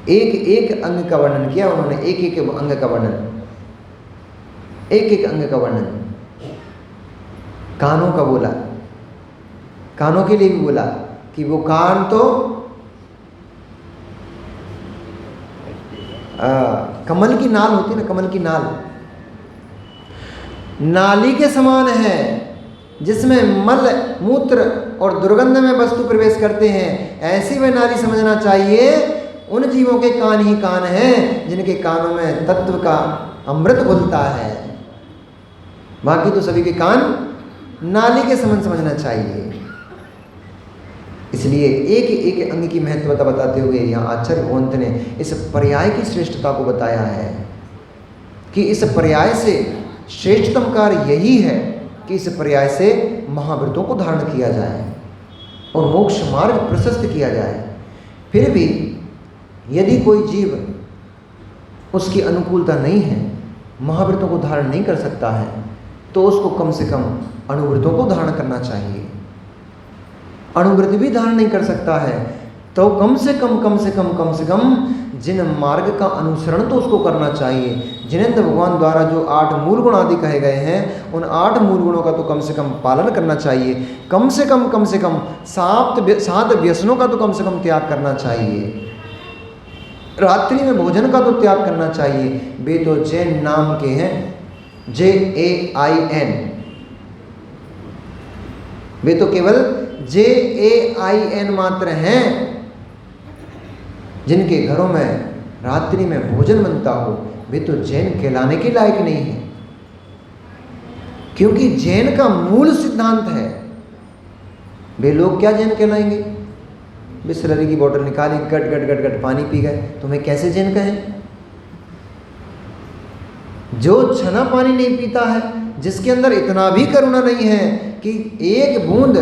एक अंग का वर्णन किया उन्होंने, एक अंग का वर्णन, कानों का बोला, कानों के लिए भी बोला कि वो कान तो कमल की नाल होती है ना, कमल की नाली के समान है, जिसमें मल मूत्र और दुर्गंध में वस्तु प्रवेश करते हैं। ऐसी वह नाली समझना चाहिए। उन जीवों के कान ही कान हैं जिनके कानों में तत्व का अमृत घुलता है, बाकी तो सभी के कान नाली के समान समझना चाहिए। इसलिए एक अंग की महत्वता बताते हुए यहाँ आचार्य भगवंत ने इस पर्याय की श्रेष्ठता को बताया है कि इस पर्याय से श्रेष्ठतम कार्य यही है कि इस पर्याय से महाव्रतों को धारण किया जाए और मोक्ष मार्ग प्रशस्त किया जाए। फिर भी यदि कोई जीव उसकी अनुकूलता नहीं है, महाव्रतों को धारण नहीं कर सकता है, तो उसको कम से कम अनुव्रतों को धारण करना चाहिए। अनुव्रत भी धारण नहीं कर सकता है तो कम से कम जिन मार्ग का अनुसरण तो उसको करना चाहिए। जिनेंद्र भगवान द्वारा जो 8 मूल गुण आदि कहे गए हैं, उन 8 मूल गुणों का तो कम से कम पालन करना चाहिए। कम से कम 7 व्यसनों का तो कम से कम त्याग करना चाहिए। रात्रि में भोजन का तो त्याग करना चाहिए। वे तो जैन नाम के हैं, JAIN, वे तो केवल JAIN मात्र हैं। जिनके घरों में रात्रि में भोजन बनता हो, वे तो जैन कहलाने के लायक नहीं है, क्योंकि जैन का मूल सिद्धांत है। वे लोग क्या जैन कहलाएंगे? बिस्लरी की बोतल निकाली, गट पानी पी गए, तुम्हें कैसे जैन कहें? जो छना पानी नहीं पीता है, जिसके अंदर इतना भी करुणा नहीं है कि एक बूंद,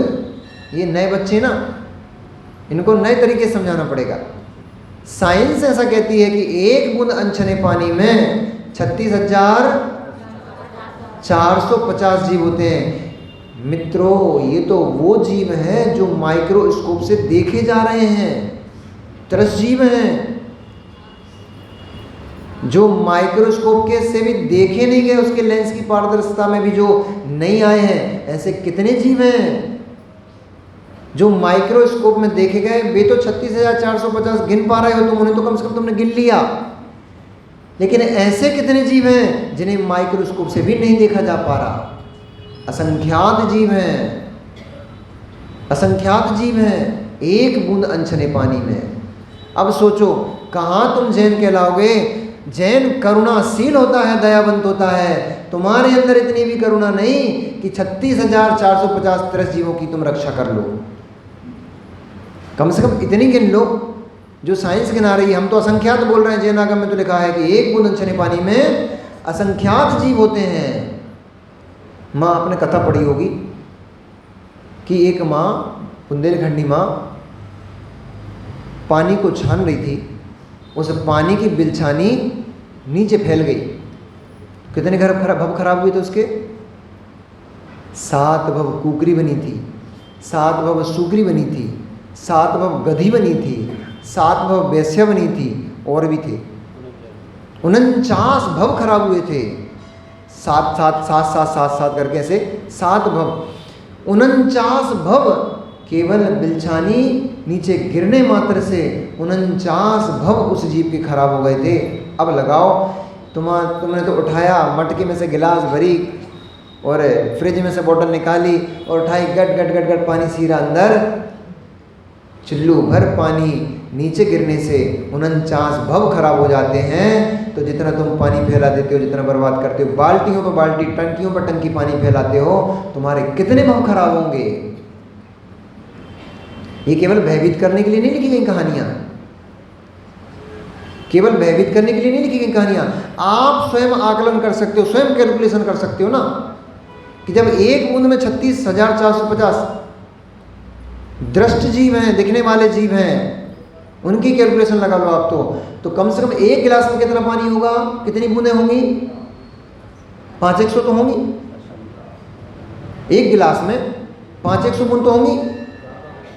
ये नए बच्चे ना, इनको नए तरीके से समझाना पड़ेगा। साइंस ऐसा कहती है कि एक बूंद अनछने पानी में 36,450 जीव होते हैं। मित्रों, ये तो वो जीव हैं जो माइक्रोस्कोप से देखे जा रहे हैं, तरस जीव हैं जो माइक्रोस्कोप के से भी देखे नहीं गए, उसके लेंस की पारदर्शिता में भी जो नहीं आए हैं। ऐसे कितने जीव हैं जो माइक्रोस्कोप में देखे गए? वे तो 36,450 गिन पा रहे हो तुम, उन्हें तो कम से कम तुमने गिन लिया। लेकिन ऐसे कितने जीव हैं जिन्हें माइक्रोस्कोप से भी नहीं देखा जा पा रहा? असंख्यात जीव हैं, असंख्यात जीव हैं एक बूंद अनछने पानी में। अब सोचो, कहाँ तुम जैन कहलाओगे? जैन करुणाशील होता है, दयावंत होता है। तुम्हारे अंदर इतनी भी करुणा नहीं कि 36,450 तरस जीवों की तुम रक्षा कर लो। कम से कम इतनी गिन लो जो साइंस गिना रही है। हम तो असंख्यात बोल रहे हैं। जैन आगम में तो लिखा है कि एक बूंद अनछने पानी में असंख्यात जीव होते हैं। माँ, आपने कथा पढ़ी होगी कि एक माँ, बुंदेलखंडी माँ, पानी को छान रही थी। उस पानी की बिलछानी नीचे फैल गई। कितने घर भव खराब हुए थे उसके? 7 भव कुकरी बनी थी, 7 भव सुकरी बनी थी, 7 भव गधी बनी थी, 7 भव वैश्या बनी थी, और भी थे। 49 भव खराब हुए थे। 7 7 7 7 7 7 करके ऐसे 7 भव, 49 भव केवल बिलछानी नीचे गिरने मात्र से 49 भव उस जीव के खराब हो गए थे। अब लगाओ, तुमने तो उठाया, मटके में से गिलास भरी और फ्रिज में से बोतल निकाली और उठाई, गट गट गट गट पानी सीरा अंदर, चुल्लू भर पानी नीचे गिरने से 49 भव खराब हो जाते हैं। तो जितना तुम पानी फैला देते हो, जितना बर्बाद करते हो, बाल्टियों पर बाल्टी, टंकियों पर टंकी पानी फैलाते हो, तुम्हारे कितने भव खराब होंगे। ये केवल भयभीत करने के लिए नहीं लिखी गई कहानियां, केवल भयभीत करने के लिए नहीं लिखी गई कहानियां। आप स्वयं आकलन कर सकते हो, स्वयं कैलकुलेशन कर सकते हो ना, कि जब एक बूंद में 36,450 दृष्ट जीव हैं, दिखने वाले जीव हैं, उनकी कैलकुलेशन लगा लो आप। तो कम से कम एक गिलास में कितना पानी होगा, कितनी बूंदें होंगी? 500-100 तो होंगी। एक गिलास में 500-100 बूंद तो होंगी।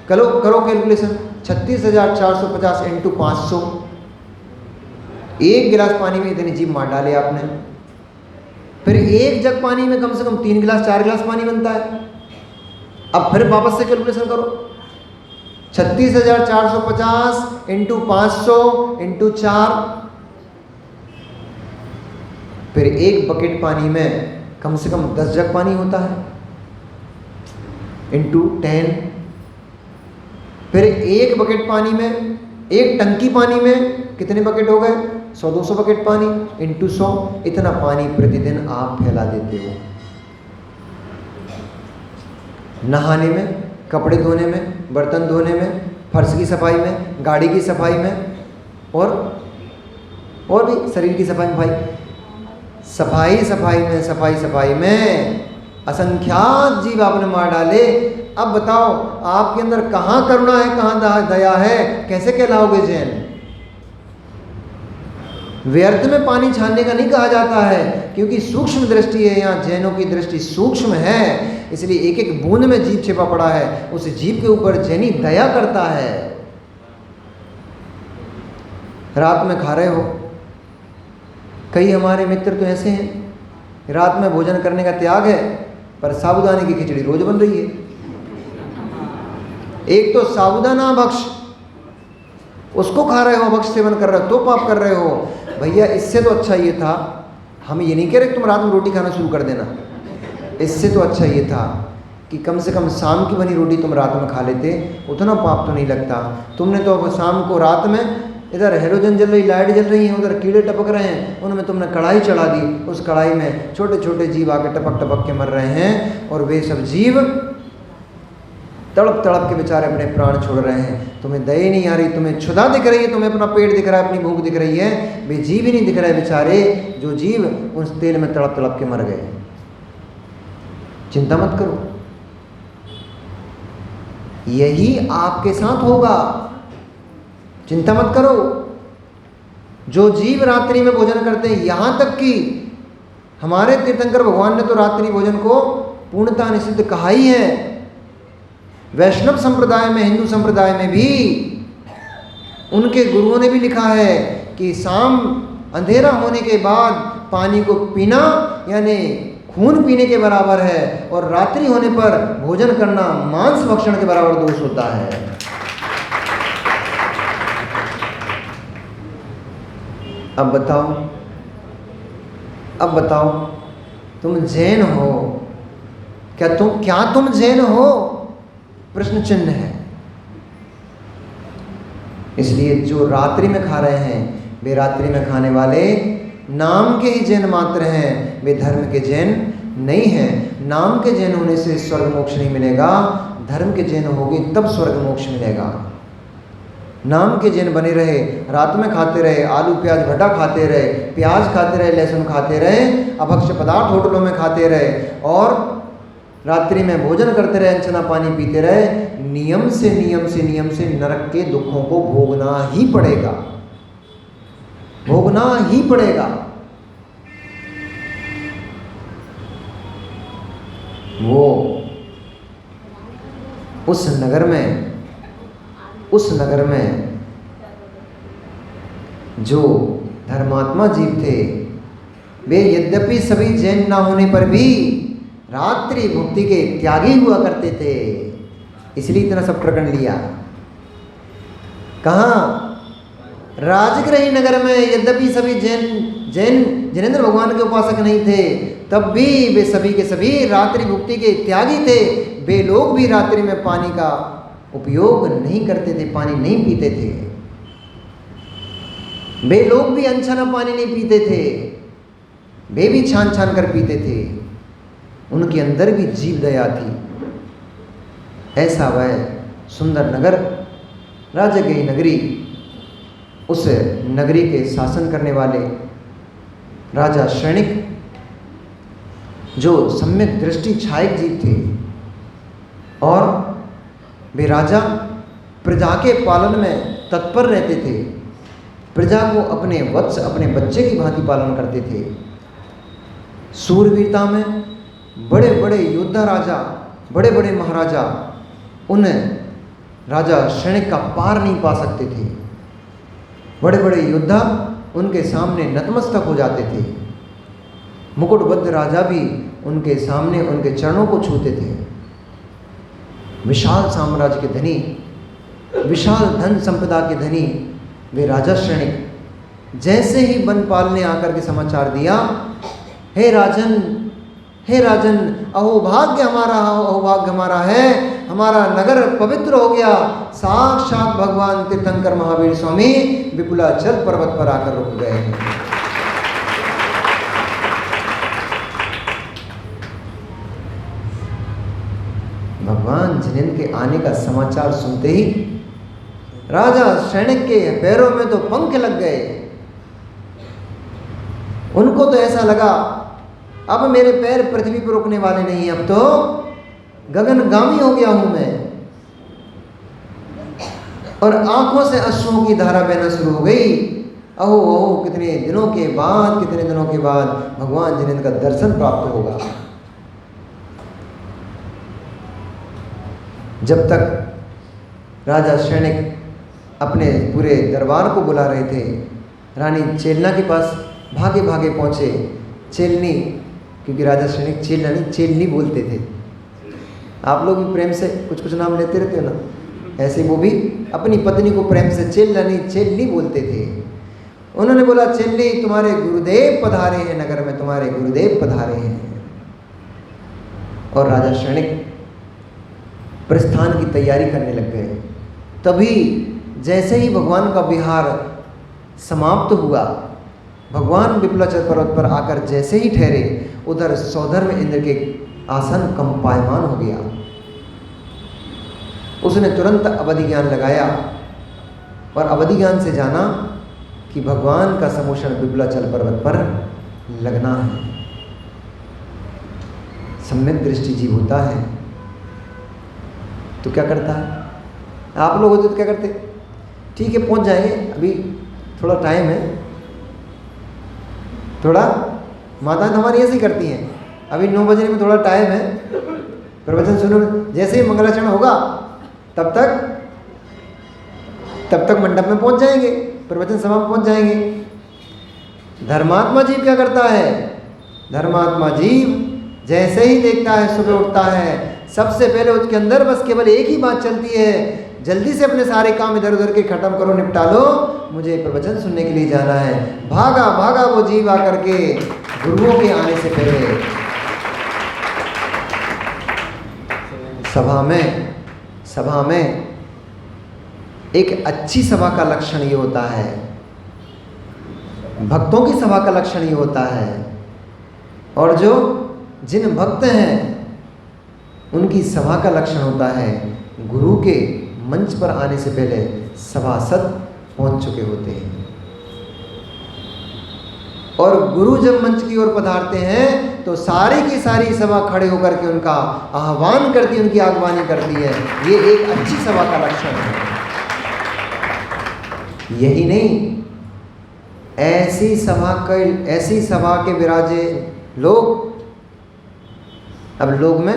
करो कैलकुलेशन, 36,450 इंटू 500, एक गिलास पानी में इतनी जीव मार डाले आपने। फिर एक जग पानी में कम से कम 3 गिलास 4 गिलास पानी बनता है। अब फिर वापस से कैलकुलेशन करो, 36,450 इंटू 500 इंटू 4, फिर एक बकेट पानी में कम से कम 10 जग पानी होता है, इंटू 10, फिर एक बकेट पानी में, एक टंकी पानी में कितने बकेट हो गए? 100-200 बकेट पानी, इंटू 100, इतना पानी प्रतिदिन आप फैला देते हो। नहाने में, कपड़े धोने में, बर्तन धोने में, फर्श की सफाई में, गाड़ी की सफाई में, और भी शरीर की सफाई में। भाई सफाई में असंख्यात जीव आपने मार डाले। अब बताओ, आपके अंदर कहाँ करुणा है, कहाँ दया है? कैसे कहलाओगे जैन? व्यर्थ में पानी छानने का नहीं कहा जाता है, क्योंकि सूक्ष्म दृष्टि है। यहाँ जैनों की दृष्टि सूक्ष्म है, इसलिए एक एक बूंद में जीव छिपा पड़ा है। उस जीव के ऊपर जैनी दया करता है। रात में खा रहे हो, कई हमारे मित्र तो ऐसे हैं, रात में भोजन करने का त्याग है, पर साबूदाने की खिचड़ी रोज बन रही है। एक तो साबूदाना भक्ष, उसको खा रहे हो, भक्ष सेवन कर रहे हो, तो पाप कर रहे हो। भैया इससे तो अच्छा ये था, हम ये नहीं कह रहे तुम रात में रोटी खाना शुरू कर देना, इससे तो अच्छा ये था कि कम से कम शाम की बनी रोटी तुम रात में खा लेते, उतना पाप तो नहीं लगता। तुमने तो अब शाम को, रात में इधर हैलोजन जल रही, लाइट जल रही है, उधर कीड़े टपक रहे हैं, उनमें तुमने कढ़ाई चढ़ा दी, उस कढ़ाई में छोटे छोटे जीव आके टपक टपक के मर रहे हैं, और वे सब जीव तड़प तड़प के बेचारे अपने प्राण छोड़ रहे हैं। तुम्हें दया नहीं आ रही, तुम्हें क्षुधा दिख रही है, तुम्हें अपना पेट दिख रहा है, अपनी भूख दिख रही है, वे जीव ही नहीं दिख रहे बेचारे, जो जीव उस तेल में तड़प तड़प के मर गए। चिंता मत करो, यही आपके साथ होगा, चिंता मत करो। जो जीव रात्रि में भोजन करते हैं, यहाँ तक कि हमारे तीर्थंकर भगवान ने तो रात्रि भोजन को पूर्णतः निषिद्ध कहा ही है। वैष्णव संप्रदाय में, हिंदू संप्रदाय में भी उनके गुरुओं ने भी लिखा है कि शाम अंधेरा होने के बाद पानी को पीना यानी खून पीने के बराबर है, और रात्रि होने पर भोजन करना मांस भक्षण के बराबर दोष होता है। अब बताओ, तुम जैन हो क्या तुम जैन हो? प्रश्न चिन्ह है। इसलिए जो रात्रि में खा रहे हैं, वे रात्रि में खाने वाले नाम के ही जैन मात्र हैं, वे धर्म के जैन नहीं हैं। नाम के जैन होने से स्वर्ग मोक्ष नहीं मिलेगा, धर्म के जैन होगे तब स्वर्ग मोक्ष मिलेगा। नाम के जैन बने रहे, रात में खाते रहे, आलू प्याज भटा खाते रहे, प्याज खाते रहे, लहसुन खाते रहे, अभक्ष्य पदार्थ होटलों में खाते रहे, और रात्रि में भोजन करते रहे, अनछना पानी पीते रहे, नियम से नरक के दुखों को भोगना ही पड़ेगा। भोगना ही पड़ेगा। वो उस नगर में जो धर्मात्मा जीव थे, वे यद्यपि सभी जैन ना होने पर भी रात्रि भुक्ति के त्यागी हुआ करते थे, इसलिए इतना सब प्रकरण लिया। कहाँ? राजगृही नगर में यद्यपि सभी जैनेंद्र भगवान के उपासक नहीं थे, तब भी वे सभी के सभी रात्रि भुक्ति के त्यागी थे। वे लोग भी रात्रि में पानी का उपयोग नहीं करते थे, पानी नहीं पीते थे। वे लोग भी अनछना पानी नहीं पीते थे, वे भी छान छान कर पीते थे। उनके अंदर भी जीव दया थी। ऐसा वह सुंदर नगर, राजगृही नगरी, उस नगरी के शासन करने वाले राजा श्रेणिक, जो सम्यक दृष्टि छायक जीव थे, और वे राजा प्रजा के पालन में तत्पर रहते थे। प्रजा को अपने वत्स, अपने बच्चे की भांति पालन करते थे। सूरवीरता में बड़े बड़े योद्धा राजा, बड़े बड़े महाराजा उन राजा श्रेणिक का पार नहीं पा सकते थे। बड़े बड़े योद्धा उनके सामने नतमस्तक हो जाते थे। मुकुटबद्ध राजा भी उनके सामने उनके चरणों को छूते थे। विशाल साम्राज्य के धनी, विशाल धन संपदा के धनी वे राजा श्रेणिक जैसे ही बनपाल ने आकर के समाचार दिया, हे राजन, अहोभाग्य हमारा है, हमारा नगर पवित्र हो गया। साक्षात भगवान तीर्थंकर महावीर स्वामी विपुलाचल पर्वत पर आकर रुक गए हैं। भगवान जिनेंद्र के आने का समाचार सुनते ही राजा श्रेणिक के पैरों में तो पंख लग गए। उनको तो ऐसा लगा अब मेरे पैर पृथ्वी पर रुकने वाले नहीं, अब तो गगनगामी हो गया हूं मैं। और आंखों से अश्रुओं की धारा बहना शुरू हो गई। अहो कितने दिनों के बाद भगवान जिनेंद्र का दर्शन प्राप्त होगा। जब तक राजा श्रेणिक अपने पूरे दरबार को बुला रहे थे, रानी चेलना के पास भागे भागे पहुँचे। चेलनी, क्योंकि राजा श्रेणिक चेलना नहीं चेलनी बोलते थे। आप लोग भी प्रेम से कुछ कुछ नाम लेते रहते हो ना, ऐसे वो भी अपनी पत्नी को प्रेम से चेलनी बोलते थे। उन्होंने बोला, चेलनी तुम्हारे गुरुदेव पधारे हैं, नगर में तुम्हारे गुरुदेव पधारे हैं। और राजा श्रेणिक प्रस्थान की तैयारी करने लग गए। तभी जैसे ही भगवान का विहार समाप्त हुआ, भगवान विपुलाचल पर्वत पर आकर जैसे ही ठहरे, उधर सौधर्म इंद्र के आसन कंपायमान हो गया। उसने तुरंत अवधि ज्ञान लगाया और अवधि ज्ञान से जाना कि भगवान का समोषण विपुलाचल पर्वत पर लगना है। सम्यक दृष्टि जीव होता है तो क्या करता है? आप लोग होते तो क्या करते? ठीक है पहुंच जाएंगे, अभी थोड़ा टाइम है, थोड़ा माताएं हमारी ऐसे ही करती हैं, अभी 9 बजने में थोड़ा टाइम है, प्रवचन सुनो, जैसे ही मंगलाचरण होगा तब तक मंडप में पहुंच जाएंगे, प्रवचन सभा में पहुंच जाएंगे। धर्मात्मा जीव क्या करता है? धर्मात्मा जीव जैसे ही देखता है, सुबह उठता है, सबसे पहले उसके अंदर बस केवल एक ही बात चलती है, जल्दी से अपने सारे काम इधर उधर के खत्म करो, निपटा लो, मुझे प्रवचन सुनने के लिए जाना है। भागा वो जीव आकर के गुरुओं के आने से पहले सभा में एक अच्छी सभा का लक्षण ये होता है, भक्तों की सभा का लक्षण ये होता है, और जो जिन भक्त हैं उनकी सभा का लक्षण होता है गुरु के मंच पर आने से पहले सभासद पहुंच चुके होते हैं। और गुरु जब मंच की ओर पधारते हैं तो सारी की सारी सभा खड़े होकर के उनका आह्वान करती है, उनकी आगवानी करती है। ये एक अच्छी सभा का लक्षण है। यही नहीं, ऐसी सभा के विराजे लोग, अब लोग में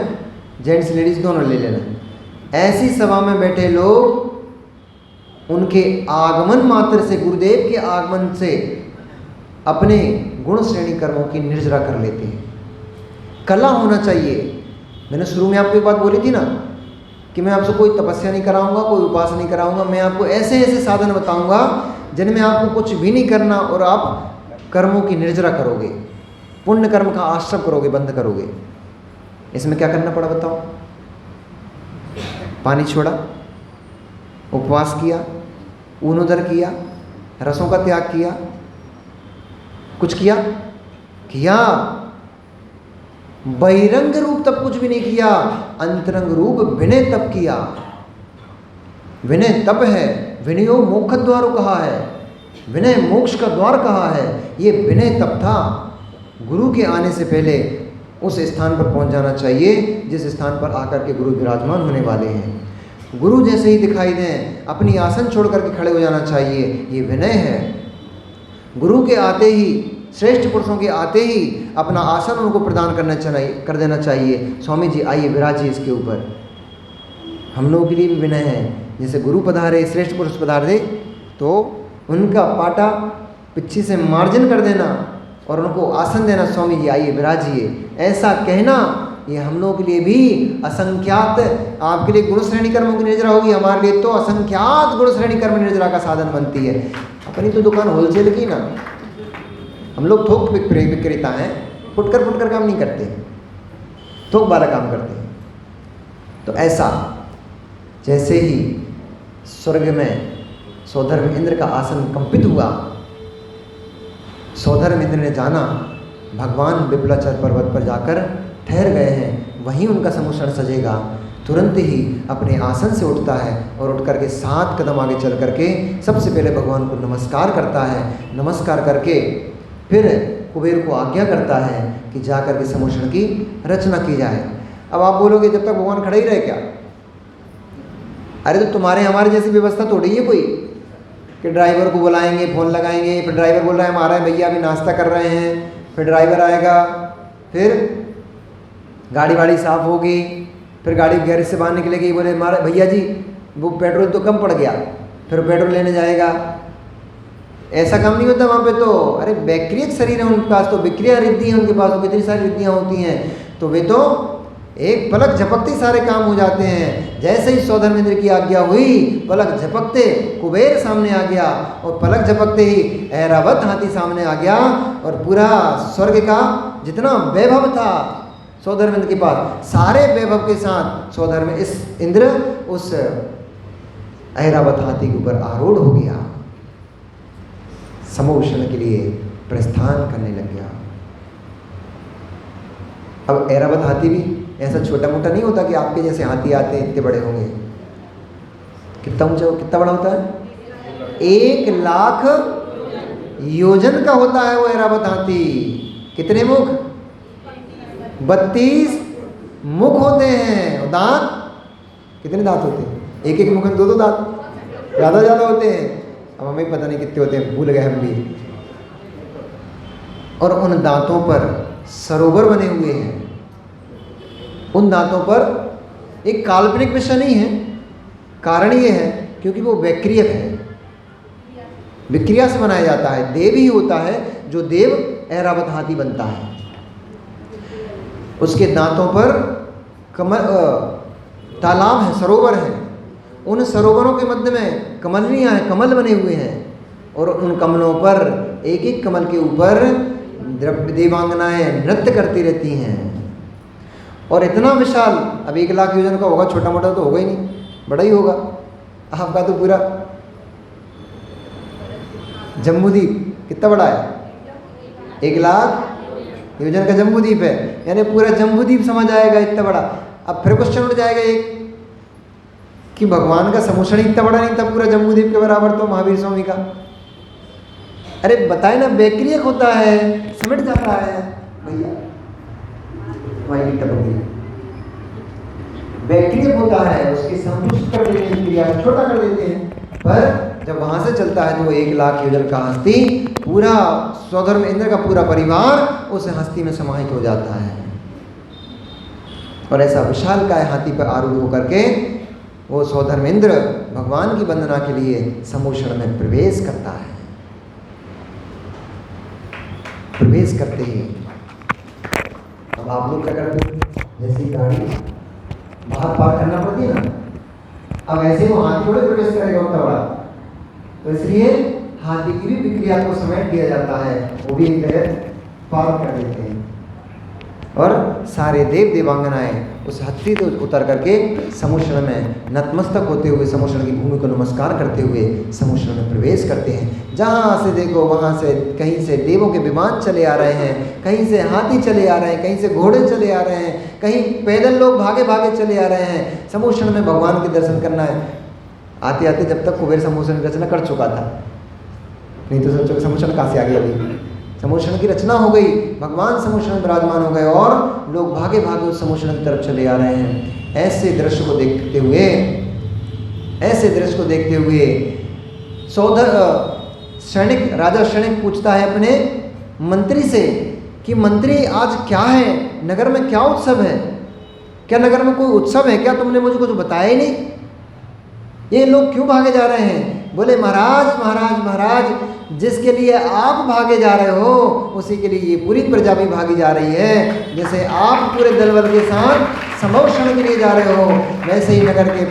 जेंट्स लेडीज दोनों ले लेना, ऐसी सभा में बैठे लोग उनके आगमन मात्र से, गुरुदेव के आगमन से अपने गुण श्रेणी कर्मों की निर्जरा कर लेते हैं। कला होना चाहिए। मैंने शुरू में आपको एक बात बोली थी ना कि मैं आपसे कोई तपस्या नहीं कराऊंगा, कोई उपास नहीं कराऊंगा, मैं आपको ऐसे ऐसे साधन बताऊंगा जिनमें आपको कुछ भी नहीं करना और आप कर्मों की निर्जरा करोगे, पुण्य कर्म का आश्रम करोगे, बंद करोगे। इसमें क्या करना पड़ा बताओ? पानी छोड़ा, उपवास किया, ऊन उदर किया, रसों का त्याग किया, कुछ किया। बहिरंग रूप तब कुछ भी नहीं किया, अंतरंग रूप विनय तप किया। विनय तप है, विनयो मोक्ष द्वार कहा है, विनय मोक्ष का द्वार कहा है। ये विनय तप था। गुरु के आने से पहले उस स्थान पर पहुंच जाना चाहिए जिस स्थान पर आकर के गुरु विराजमान होने वाले हैं। गुरु जैसे ही दिखाई दें अपनी आसन छोड़ करके खड़े हो जाना चाहिए, ये विनय है। गुरु के आते ही, श्रेष्ठ पुरुषों के आते ही अपना आसन उनको प्रदान कर देना चाहिए। स्वामी जी आइए विराजिए इसके ऊपर। हम लोगों के लिए भी विनय है, जैसे गुरु पधारे, श्रेष्ठ पुरुष पधारे तो उनका पाटा पिच्छी से मार्जन कर देना और उनको आसन देना, स्वामी जी आइए विराजिए, ऐसा कहना ये हम लोगों के लिए भी असंख्यात, आपके लिए गुण श्रेणी कर्मों की निर्जरा होगी, हमारे लिए तो असंख्यात गुण श्रेणी कर्म निर्जरा का साधन बनती है। अपनी तो दुकान होलसेल की ना, हम लोग थोक विक्रेता हैं, फुटकर काम नहीं करते, थोक वाला काम करते हैं। तो ऐसा जैसे ही स्वर्ग में सौधर्म इंद्र का आसन कंपित हुआ, सौधर्म इंद्र ने जाना भगवान विपुलाचल पर्वत पर जाकर ठहर गए हैं, वहीं उनका समुषण सजेगा। तुरंत ही अपने आसन से उठता है और उठ करके 7 कदम आगे चल करके सबसे पहले भगवान को नमस्कार करता है। नमस्कार करके फिर कुबेर को आज्ञा करता है कि जा करके समुषण की रचना की जाए। अब आप बोलोगे जब तक भगवान खड़े ही रहे क्या? अरे तो तुम्हारे हमारे जैसी व्यवस्था थोड़ी है कोई कि ड्राइवर को बुलाएंगे, फ़ोन लगाएंगे, फिर ड्राइवर बोल रहा है हम आ रहे हैं भैया, अभी नाश्ता कर रहे हैं, फिर ड्राइवर आएगा, फिर गाड़ी वाड़ी साफ़ होगी, फिर गाड़ी गैरेज से बाहर निकलेगी, बोले हमारे भैया जी वो पेट्रोल तो कम पड़ गया, फिर पेट्रोल लेने जाएगा। ऐसा काम नहीं होता वहाँ पे तो। अरे बैक्टीरियक शरीर है उनके पास, तो विक्रिया रिद्धि है उनके पास, तो कितनी सारी रिद्धियाँ होती हैं, तो वे तो एक पलक झपकते सारे काम हो जाते हैं। जैसे ही सौधर्म इंद्र की आज्ञा हुई, पलक झपकते कुबेर सामने आ गया और पलक झपकते ही ऐरावत हाथी सामने आ गया और पूरा स्वर्ग का जितना वैभव था सौधर्म इंद्र के पास, सारे वैभव के साथ सौधर्म इंद्र उस ऐरावत हाथी के ऊपर आरूढ़ हो गया, समोषण के लिए प्रस्थान करने लग गया। अब ऐरावत हाथी भी ऐसा छोटा मोटा नहीं होता कि आपके जैसे हाथी आते हैं इतने बड़े होंगे। कितना ऊंचा, कितना बड़ा होता है? 1 लाख योजन का होता है वो ऐरावत हाथी। कितने मुख? 32 मुख होते हैं। और दांत कितने दांत होते हैं? एक मुख में 2 दांत, ज़्यादा होते हैं। अब हमें पता नहीं कितने होते हैं, भूल गए हम भी। और उन दांतों पर सरोवर बने हुए हैं। उन दांतों पर एक काल्पनिक विषय नहीं है, कारण ये है क्योंकि वो वैक्रियक है, विक्रिया से बनाया जाता है। देव ही होता है जो देव ऐरावत हाथी बनता है। उसके दांतों पर तालाब है, सरोवर है। उन सरोवरों के मध्य में कमलियाँ हैं, कमल बने हुए हैं और उन कमलों पर एक एक कमल के ऊपर देवांगनाएं नृत्य करती रहती हैं। और इतना विशाल, अब 1 लाख योजन का होगा, छोटा मोटा तो होगा ही नहीं, बड़ा ही होगा। आपका तो पूरा जम्बूद्वीप कितना बड़ा है? 1 लाख योजन का जम्बूद्वीप है, यानी पूरा जम्बूद्वीप समझ आएगा इतना बड़ा। अब फिर क्वेश्चन उठ जाएगा एक कि भगवान का समुषण इतना बड़ा नहीं था पूरा जम्बूद्वीप के बराबर तो महावीर स्वामी का? अरे बताए ना, बैक्टीरियक होता है, सिमट जाता है भैया, वही टपक गई। बैक्टीरियक होता है, उसकी संतुष्ट कर देते हैं, क्रिया छोटा कर देते हैं, पर जब वहाँ से चलता है तो वो 1 लाख योजन का हस्ती, पूरा स्वधर्म इंद्र का पूरा परिवार उस हस्ती में समाहित हो जाता है। और ऐसा विशालकाय हाथी पर आरूढ़ होकर के वो स्वधर्मेंद्र भगवान की वंदना के लिए समूषण में प्रवेश करता है। प्रवेश करते ही अब आप लोग क्या करते हैं, जैसी गाड़ी बाहर पार करना पड़ती है ना, अब ऐसे वो हाथी थोड़े प्रवेश करेगा उतना बड़ा, तो इसलिए हाथी की भी विक्रिया को समेट दिया जाता है, वो भी एक तरह पार कर देते हैं। और सारे देव देवांगनाएं उस हत्ती से उतर करके समुद्र में नतमस्तक होते हुए समुद्र की भूमि को नमस्कार करते हुए समुद्र में प्रवेश करते हैं। जहाँ से देखो वहाँ से, कहीं से देवों के विमान चले आ रहे हैं, कहीं से हाथी चले आ रहे हैं, कहीं से घोड़े चले आ रहे हैं, कहीं पैदल लोग भागे भागे चले आ रहे हैं। समुद्र में भगवान के दर्शन करना है। आते आते जब तक कुबेर समुद्र की रचना कर चुका था, नहीं तो सोचो समुद्र कहाँ से आ गया, अभी समुद्र की रचना हो गई, भगवान समुद्र में विराजमान हो गए और लोग भागे भागे उस समुद्र की तरफ चले आ रहे हैं। ऐसे दृश्य को देखते हुए क्षणिक राजा क्षणिक पूछता है अपने मंत्री से कि मंत्री आज क्या है, नगर में क्या उत्सव है, क्या नगर में कोई उत्सव है क्या, तुमने मुझे कुछ बताया ही नहीं, ये लोग क्यों भागे जा रहे हैं। बोले महाराज महाराज महाराज, जिसके लिए आप भागे जा रहे हो उसी के लिए ये पूरी प्रजा भी भागी जा रही है। जैसे आप पूरे दल बल के साथ समोषण के लिए जा रहे हो, वैसे ही नगर के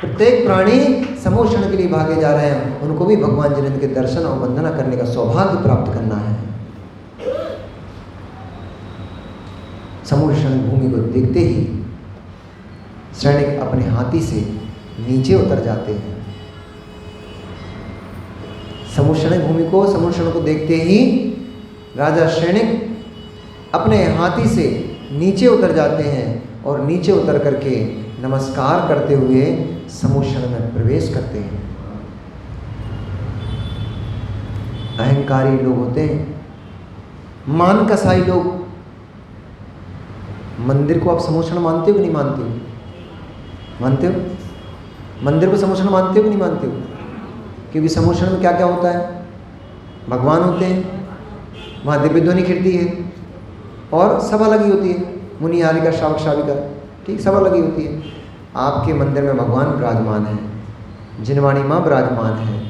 प्रत्येक प्राणी समोषण के लिए भागे जा रहे हैं। उनको भी भगवान जिनेंद्र के दर्शन और वंदना करने का सौभाग्य प्राप्त करना है। समोषण भूमि को देखते ही सैनिक अपने हाथी से नीचे उतर जाते हैं। समुषण भूमि को समुषण को देखते ही राजा सैनिक अपने हाथी से नीचे उतर जाते हैं और नीचे उतर करके नमस्कार करते हुए समुषण में प्रवेश करते हैं। अहंकारी लोग होते हैं, मान कसाई लोग। मंदिर को आप समुषण मानते हो कि नहीं मानते हो? मानते हो? मंदिर को समुषण मानते हो कि नहीं मानते हो? क्योंकि समुषण में क्या क्या होता है, भगवान होते हैं, वहाँ दिव्य ध्वनि खिड़ती है और सभा लगी होती है, मुनि आदि का श्रावक श्राविका, ठीक, सभा लगी होती है। आपके मंदिर में भगवान विराजमान है, जिनवाणी माँ विराजमान है,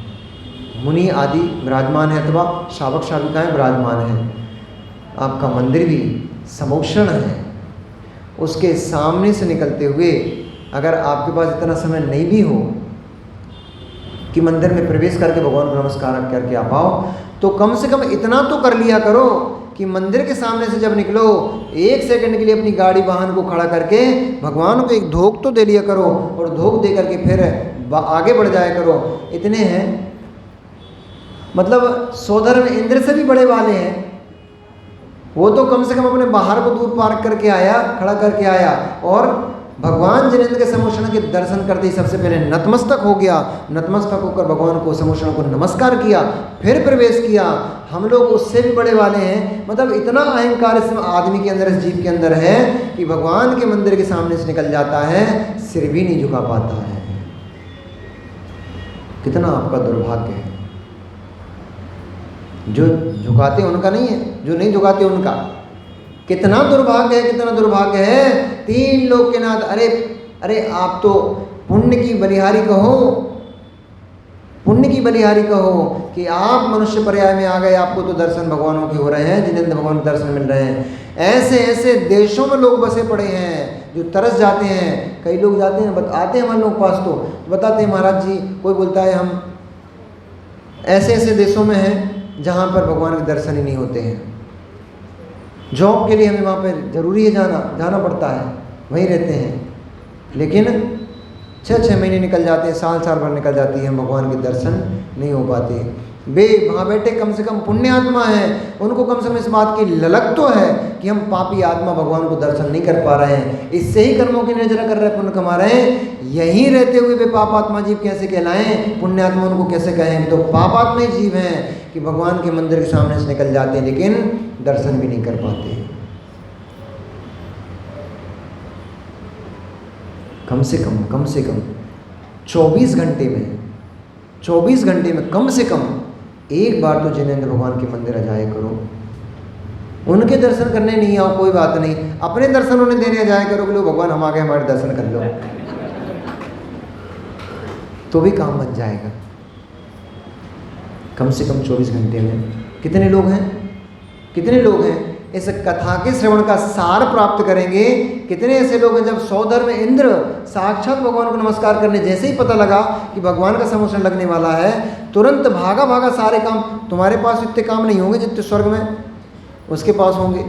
मुनि आदि विराजमान है अथवा श्रावक श्राविकाएँ विराजमान हैं। आपका मंदिर भी समुषण है। उसके सामने से निकलते हुए अगर आपके पास इतना समय नहीं भी हो कि मंदिर में प्रवेश करके भगवान को नमस्कार करके आ पाओ, तो कम से कम इतना तो कर लिया करो कि मंदिर के सामने से जब निकलो 1 सेकंड के लिए अपनी गाड़ी वाहन को खड़ा करके भगवान को एक धोख तो दे लिया करो और धोख दे करके फिर आगे बढ़ जाया करो। इतने हैं, मतलब स्वधर्म इंद्र से भी बड़े वाले हैं। वो तो कम से कम अपने बाहर को दूर पार्क करके आया, खड़ा करके आया और भगवान जिनेंद्र के समुषण के दर्शन करते ही सबसे पहले नतमस्तक हो गया। नतमस्तक होकर भगवान को समुषण को नमस्कार किया, फिर प्रवेश किया। हम लोग उससे भी बड़े वाले हैं। मतलब इतना अहंकार इस आदमी के अंदर, इस जीव के अंदर है कि भगवान के मंदिर के सामने से निकल जाता है, सिर भी नहीं झुका पाता है। कितना आपका दुर्भाग्य है। जो झुकाते उनका नहीं है, जो नहीं झुकाते उनका। कितना दुर्भाग्य है, कितना दुर्भाग्य है। 3 लोग के नाथ, अरे आप तो पुण्य की बलिहारी कहो, पुण्य की बलिहारी कहो कि आप मनुष्य पर्याय में आ गए, आपको तो दर्शन भगवानों के हो रहे हैं, जिनेंद्र भगवान के दर्शन मिल रहे हैं। ऐसे ऐसे देशों में लोग बसे पड़े हैं जो तरस जाते हैं। कई लोग जाते हैं, आते हैं हमारे लोग पास तो बताते हैं, महाराज जी, कोई बोलता है हम ऐसे ऐसे देशों में हैं जहाँ पर भगवान के दर्शन ही नहीं होते हैं। जॉब के लिए हमें वहाँ पर ज़रूरी है जाना पड़ता है, वहीं रहते हैं, लेकिन 6-6 महीने निकल जाते हैं, साल भर निकल जाती है, भगवान के दर्शन नहीं हो पाते। वे वहाँ बैठे कम से कम पुण्य आत्मा है, उनको कम से कम इस बात की ललक तो है कि हम पापी आत्मा भगवान को दर्शन नहीं कर पा रहे हैं, इससे ही कर्मों की निर्जरा कर रहे हैं, पुण्य कमा रहे हैं। यहीं रहते हुए वे पापात्मा जीव कैसे कहलाएं, पुण्यात्मा उनको कैसे कहें? तो पापात्मा ही जीव हैं कि भगवान के मंदिर के सामने से निकल जाते हैं लेकिन दर्शन भी नहीं कर पाते। कम से कम 24 घंटे में 24 घंटे में कम से कम एक बार तो जिनेंद्र भगवान के मंदिर आ जाया करो। उनके दर्शन करने नहीं आओ कोई बात नहीं, अपने दर्शन उन्हें देने जाया करो कि लो भगवान हम आ गए, हमारे दर्शन कर लो, तो भी काम बन जाएगा। कम से कम 24 घंटे में कितने लोग हैं, कितने लोग हैं इस कथा के श्रवण का सार प्राप्त करेंगे। कितने ऐसे लोग हैं जब सौधर्म इंद्र साक्षात भगवान को नमस्कार करने जैसे ही पता लगा कि भगवान का समोषण लगने वाला है, तुरंत भागा भागा सारे काम। तुम्हारे पास इतने काम नहीं होंगे जितने स्वर्ग में उसके पास होंगे।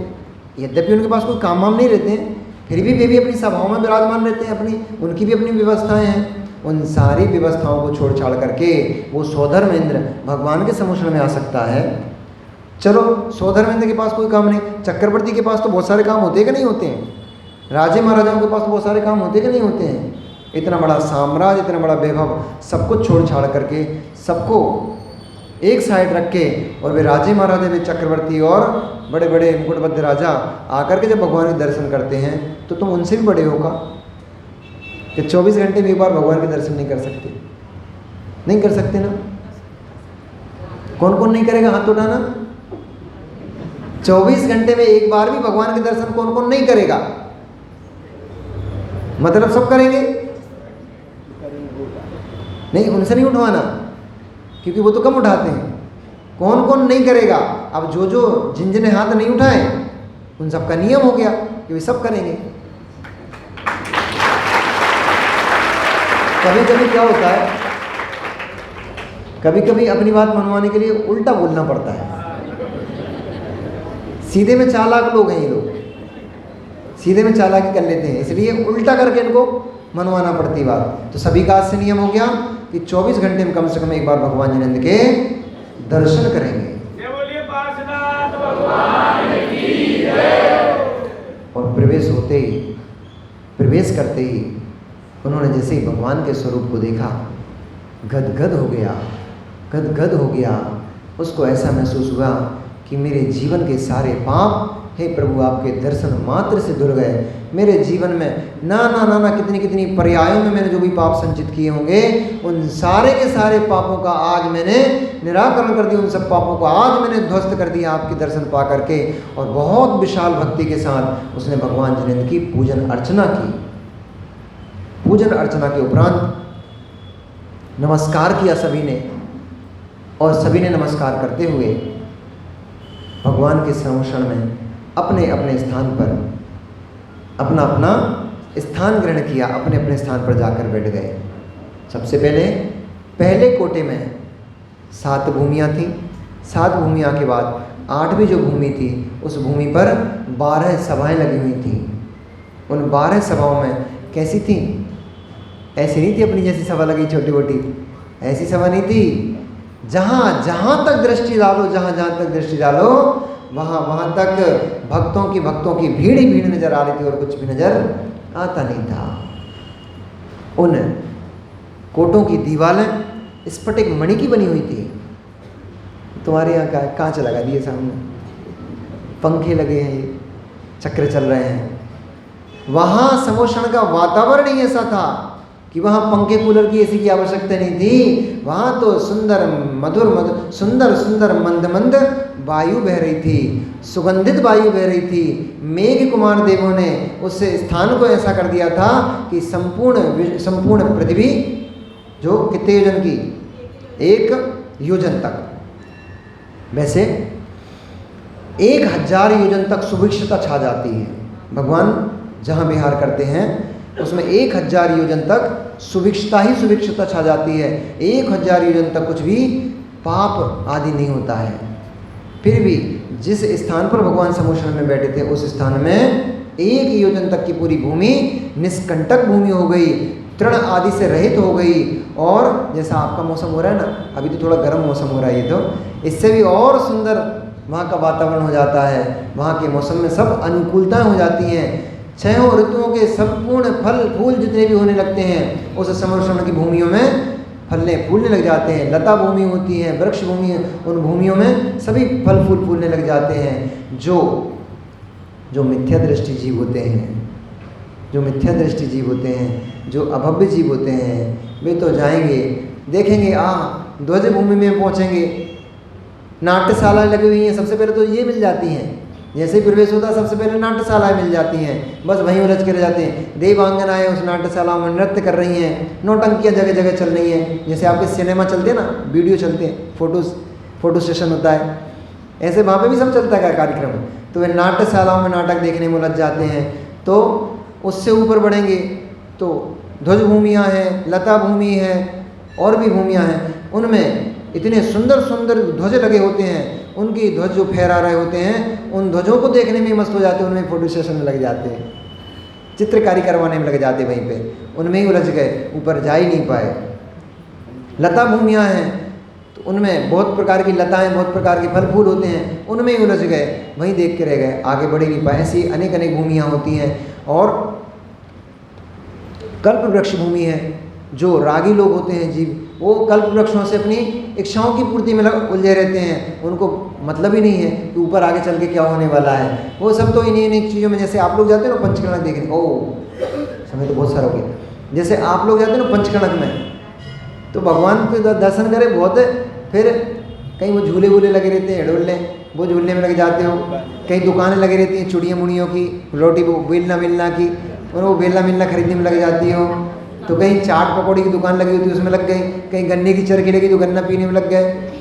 यद्यपि उनके पास कोई काम वाम नहीं रहते हैं, फिर भी वे भी अपनी सभाओं में विराजमान रहते हैं, अपनी उनकी भी अपनी व्यवस्थाएं हैं। उन सारी व्यवस्थाओं को छोड़ छाड़ करके वो सौधर्म इंद्र भगवान के समोषण में आ सकता है। चलो सौधर्म इंद्र के पास कोई काम नहीं, चक्रवर्ती के पास तो बहुत सारे काम होते कि नहीं होते हैं, राजे महाराजाओं के पास तो बहुत सारे काम होते कि नहीं होते हैं। इतना बड़ा साम्राज्य, इतना बड़ा वैभव, सब कुछ छोड़ छाड़ करके सबको एक साइड रख के, और वे राजे महाराजे, वे चक्रवर्ती और बड़े बड़े मुकुटबद्ध राजा आकर के जब भगवान के दर्शन करते हैं तो तुम उनसे भी बड़े होगा कि 24 घंटे में एक बार भगवान के दर्शन नहीं कर सकते? नहीं कर सकते ना? कौन कौन नहीं करेगा, हाथ उठाना। 24 घंटे में एक बार भी भगवान के दर्शन कौन कौन नहीं करेगा? मतलब सब करेंगे? नहीं, उनसे नहीं उठवाना, क्योंकि वो तो कम उठाते हैं। कौन कौन नहीं करेगा? अब जो जो जिन जिन हाथ नहीं उठाए उन सबका नियम हो गया कि वे सब करेंगे। कभी कभी क्या होता है, कभी कभी अपनी बात मनवाने के लिए उल्टा बोलना पड़ता है। सीधे में चालाक लोग हैं ये लोग, सीधे में चालाकी कर लेते हैं, इसलिए उल्टा करके इनको मनवाना पड़ती बात। तो सभी का आज से नियम हो गया कि 24 घंटे में कम से कम एक बार भगवान जिनेंद्र के दर्शन करेंगे। और प्रवेश होते ही, प्रवेश करते ही उन्होंने जैसे ही भगवान के स्वरूप को देखा, गदगद हो गया, गदगद हो गया। उसको ऐसा महसूस हुआ कि मेरे जीवन के सारे पाप, हे प्रभु आपके दर्शन मात्र से धुल गए। मेरे जीवन में ना ना ना ना कितनी कितनी पर्यायों में मैंने जो भी पाप संचित किए होंगे, उन सारे के सारे पापों का आज मैंने निराकरण कर दिया, उन सब पापों को आज मैंने ध्वस्त कर दिया आपके दर्शन पा करके। और बहुत विशाल भक्ति के साथ उसने भगवान जिनेंद्र की पूजन अर्चना की। पूजन अर्चना के उपरांत नमस्कार किया सभी ने, और सभी ने नमस्कार करते हुए भगवान के समोषण में अपने अपने स्थान पर अपना अपना स्थान ग्रहण किया, अपने अपने स्थान पर जाकर बैठ गए। सबसे पहले कोटे में 7 भूमियाँ थीं। 7 भूमियाँ के बाद 8वीं जो भूमि थी, उस भूमि पर 12 सभाएं लगी हुई थीं। उन 12 सभाओं में कैसी थी? ऐसी नहीं थी अपनी जैसी सभा लगी छोटी मोटी, ऐसी सभा नहीं थी। जहाँ जहाँ तक दृष्टि डालो, जहाँ जहाँ तक दृष्टि डालो, वहाँ वहाँ तक भक्तों की भीड़ ही भीड़ नजर आ रही थी, और कुछ भी नजर आता नहीं था। उन कोटों की दीवारें स्फटिक मणि की बनी हुई थी। तुम्हारे यहाँ का कांच लगा दिए, सामने पंखे लगे हैं, चक्र चल रहे हैं। वहाँ समोषण का वातावरण ही ऐसा था कि वहाँ पंखे कूलर की एसी की आवश्यकता नहीं थी। वहाँ तो सुंदर मधुर मधुर सुंदर सुंदर मंद मंद वायु बह रही थी, सुगंधित वायु बह रही थी। मेघ कुमार देवों ने उस स्थान को ऐसा कर दिया था कि संपूर्ण पृथ्वी जो कितने योजन की, 1 योजन तक, वैसे 1000 योजन तक सुभिक्षता छा जाती है। भगवान जहाँ विहार करते हैं उसमें 1000 योजन तक सुभिक्षता ही सुभिक्षता छा जाती है। 1000 योजन तक कुछ भी पाप आदि नहीं होता है। फिर भी जिस स्थान पर भगवान समोषण में बैठे थे, उस स्थान में 1 योजन तक की पूरी भूमि निष्कंटक भूमि हो गई, तृण आदि से रहित हो गई। और जैसा आपका मौसम हो रहा है ना, अभी तो थोड़ा गर्म मौसम हो रहा है, ये तो इससे भी और सुंदर वहाँ का वातावरण हो जाता है। वहाँ के मौसम में सब अनुकूलताएं हो जाती हैं। 6 ऋतुओं के संपूर्ण फल फूल जितने भी होने लगते हैं, उस समोषण की भूमियों में फलने फूलने लग जाते हैं। लता भूमि होती है, वृक्ष भूमि, उन भूमियों में सभी फल फूल फूलने लग जाते हैं। जो मिथ्या दृष्टि जीव होते हैं, जो मिथ्या दृष्टि जीव होते हैं, जो अभव्य जीव होते हैं, वे तो जाएंगे, देखेंगे ध्वज भूमि में पहुँचेंगे। नाट्यशालाएँ लगी हुई हैं, सबसे पहले तो ये मिल जाती हैं, जैसे ही प्रवेश होता है सबसे पहले नाट्यशालाएँ मिल जाती हैं, बस वहीं उलझ के रह जाते हैं। देवांगनाएँ उस नाट्यशालाओं में नृत्य कर रही हैं, नौटंकियाँ जगह जगह चल रही हैं, जैसे आपके सिनेमा चलते हैं ना, वीडियो चलते हैं, फोटो सेशन होता है, ऐसे वहाँ पे भी सब चलता है कार्यक्रम। तो वे नाट्यशालाओं में नाटक देखने में उलझ जाते हैं। तो उससे ऊपर बढ़ेंगे तो ध्वज भूमियाँ हैं, लता भूमि है, और भी भूमियाँ हैं, उनमें इतने सुंदर सुंदर ध्वज लगे होते हैं, उनकी ध्वज जो फहरा रहे होते हैं, उन ध्वजों को देखने में मस्त हो जाते हैं, उनमें फोटो सेशन में लग जाते हैं, चित्रकारी करवाने में लग जाते हैं, वहीं पे उनमें ही उलझ गए, ऊपर जा ही नहीं पाए। लता भूमियाँ हैं तो उनमें बहुत प्रकार की लताएं, बहुत प्रकार के फल फूल होते हैं, उनमें ही उलझ गए, वहीं देख के रह गए, आगे बढ़ ही नहीं पाए। ऐसी अनेक अनेक भूमियाँ होती हैं। और कल्प वृक्ष भूमि है, जो रागी लोग होते हैं जीव, वो कल्प वृक्षों से अपनी इच्छाओं की पूर्ति में उलझे रहते हैं, उनको मतलब ही नहीं है कि ऊपर आगे चल के क्या होने वाला है। वो सब तो इन्हीं इन्हीं चीज़ों में, जैसे आप लोग जाते हैं ना पंचकर्णक देखने, ओह समय तो बहुत सारा हो गया, जैसे आप लोग जाते हैं ना पंचकर्णक में, तो भगवान के दर्शन करें बहुत है, फिर कहीं वो झूले वूले लगे रहते हैं, हिडोले, वो झूलने में लगे जाते हो, कहीं दुकानें लगी रहती हैं चूड़ियों मुड़ियों की, रोटी बेलना मिलना की, और वो बेलना मिलना खरीदने में लग जाती हो, तो कहीं चाट पकौड़ी की दुकान लगी होती है उसमें लग गई, कहीं गन्ने की चरखी लगी तो गन्ना पीने में लग गए।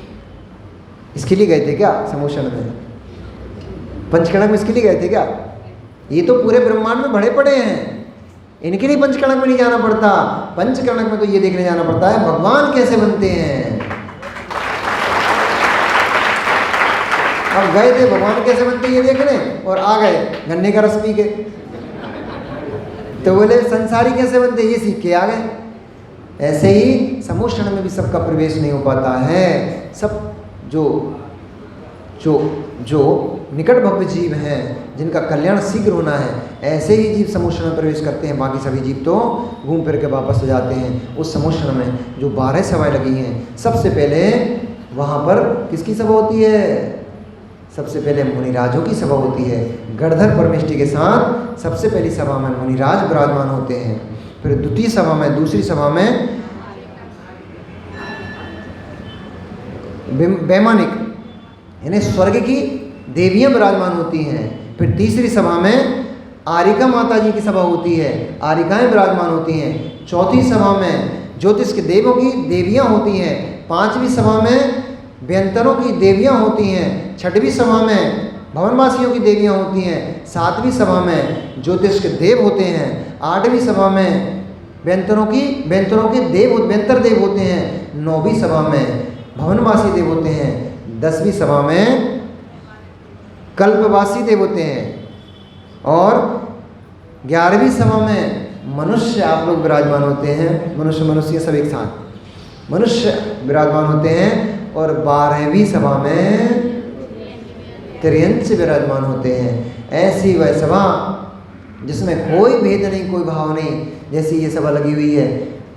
इसके लिए गए थे क्या समोशन में, पंचकर्णक में इसके लिए गए थे क्या? ये तो पूरे ब्रह्मांड में भरे पड़े हैं, इनके लिए पंचकर्णक में नहीं जाना पड़ता। पंचकर्णक में तो ये देखने जाना पड़ता है भगवान कैसे बनते हैं। अब गए थे भगवान कैसे बनते हैं ये देखने, और आ गए गन्ने का रस पी के, तो बोले संसारी कैसे बनते ये सीख के आ गए। ऐसे ही समोषण में भी सबका प्रवेश नहीं हो पाता है। सब जो जो जो निकट भव्य जीव हैं, जिनका कल्याण शीघ्र होना है, ऐसे ही जीव समोषण में प्रवेश करते हैं, बाकी सभी जीव तो घूम फिर के वापस हो जाते हैं। उस समोषण में जो 12 सभाएं लगी हैं, सबसे पहले वहाँ पर किसकी सभा होती है? सबसे पहले मुनिराजों की सभा होती है। गणधर परमेष्टि के साथ सबसे पहली सभा में मुनिराज विराजमान होते हैं। फिर द्वितीय सभा में, दूसरी सभा में वैमानिक यानी स्वर्ग की देवियां विराजमान होती हैं। फिर तीसरी सभा में आरिका माता जी की सभा होती है, आरिकाएं विराजमान होती हैं। चौथी सभा में ज्योतिष के देवों की देवियां होती हैं। पांचवी सभा में व्यंतरों की देवियां होती हैं। छठवीं सभा में भवनवासियों की देवियां होती हैं। सातवीं सभा में ज्योतिष के देव होते हैं। आठवीं सभा में व्यंतरों के व्यंतर देव होते हैं। नौवीं सभा में भवनवासी देव होते हैं। 10वीं सभा में कल्पवासी देव होते हैं। और 11वीं सभा में मनुष्य आप लोग विराजमान होते हैं। मनुष्य सब एक साथ मनुष्य विराजमान होते हैं। और 12वीं सभा में त्रियंश विराजमान होते हैं। ऐसी वह सभा जिसमें कोई भेद नहीं, कोई भाव नहीं, जैसी ये सभा लगी हुई है।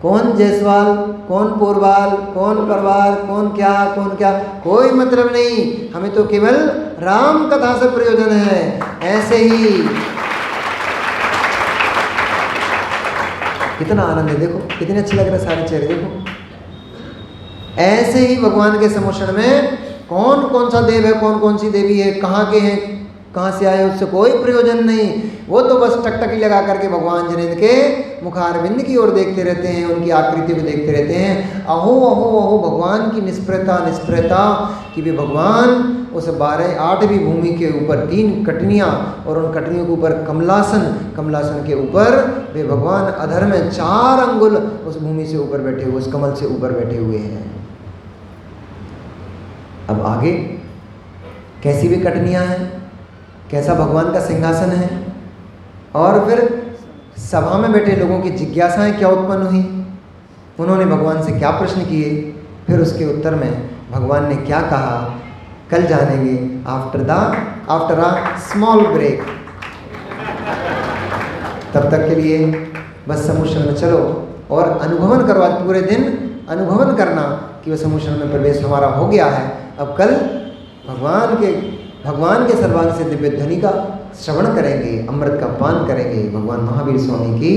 कौन जयसवाल, कौन पोरवाल, कौन परवाल, कौन क्या, कोई मतलब नहीं। हमें तो केवल राम कथा से प्रयोजन है। ऐसे ही कितना आनंद है, देखो कितने अच्छे लग रहे सारे चेहरे, देखो। ऐसे ही भगवान के समोषण में कौन कौन सा देव है, कौन कौन सी देवी है, कहाँ के हैं, कहाँ से आए, उससे कोई प्रयोजन नहीं। वो तो बस टकटकी लगा करके भगवान जिनेंद्र के मुखारविंद की ओर देखते रहते हैं, उनकी आकृति को देखते रहते हैं। अहो अहो अहो भगवान की निष्प्रता कि वे भगवान उस 8वीं भूमि के ऊपर 3 कटनियाँ, और उन कटनियों के ऊपर कमलासन के ऊपर वे भगवान अधर में 4 अंगुल उस भूमि से ऊपर बैठे हुए, उस कमल से ऊपर बैठे हुए हैं। अब आगे कैसी भी कटनियाँ हैं, कैसा भगवान का सिंहासन है, और फिर सभा में बैठे लोगों की जिज्ञासाएं क्या उत्पन्न हुई, उन्होंने भगवान से क्या प्रश्न किए, फिर उसके उत्तर में भगवान ने क्या कहा, कल जानेंगे आफ्टर अ स्मॉल ब्रेक। तब तक के लिए बस समोषण में चलो और अनुभवन करो। आज पूरे दिन अनुभवन करना कि वह समोषण में प्रवेश हमारा हो गया है। अब कल भगवान के सर्वांग से दिव्य ध्वनि का श्रवण करेंगे, अमृत का पान करेंगे। भगवान महावीर स्वामी की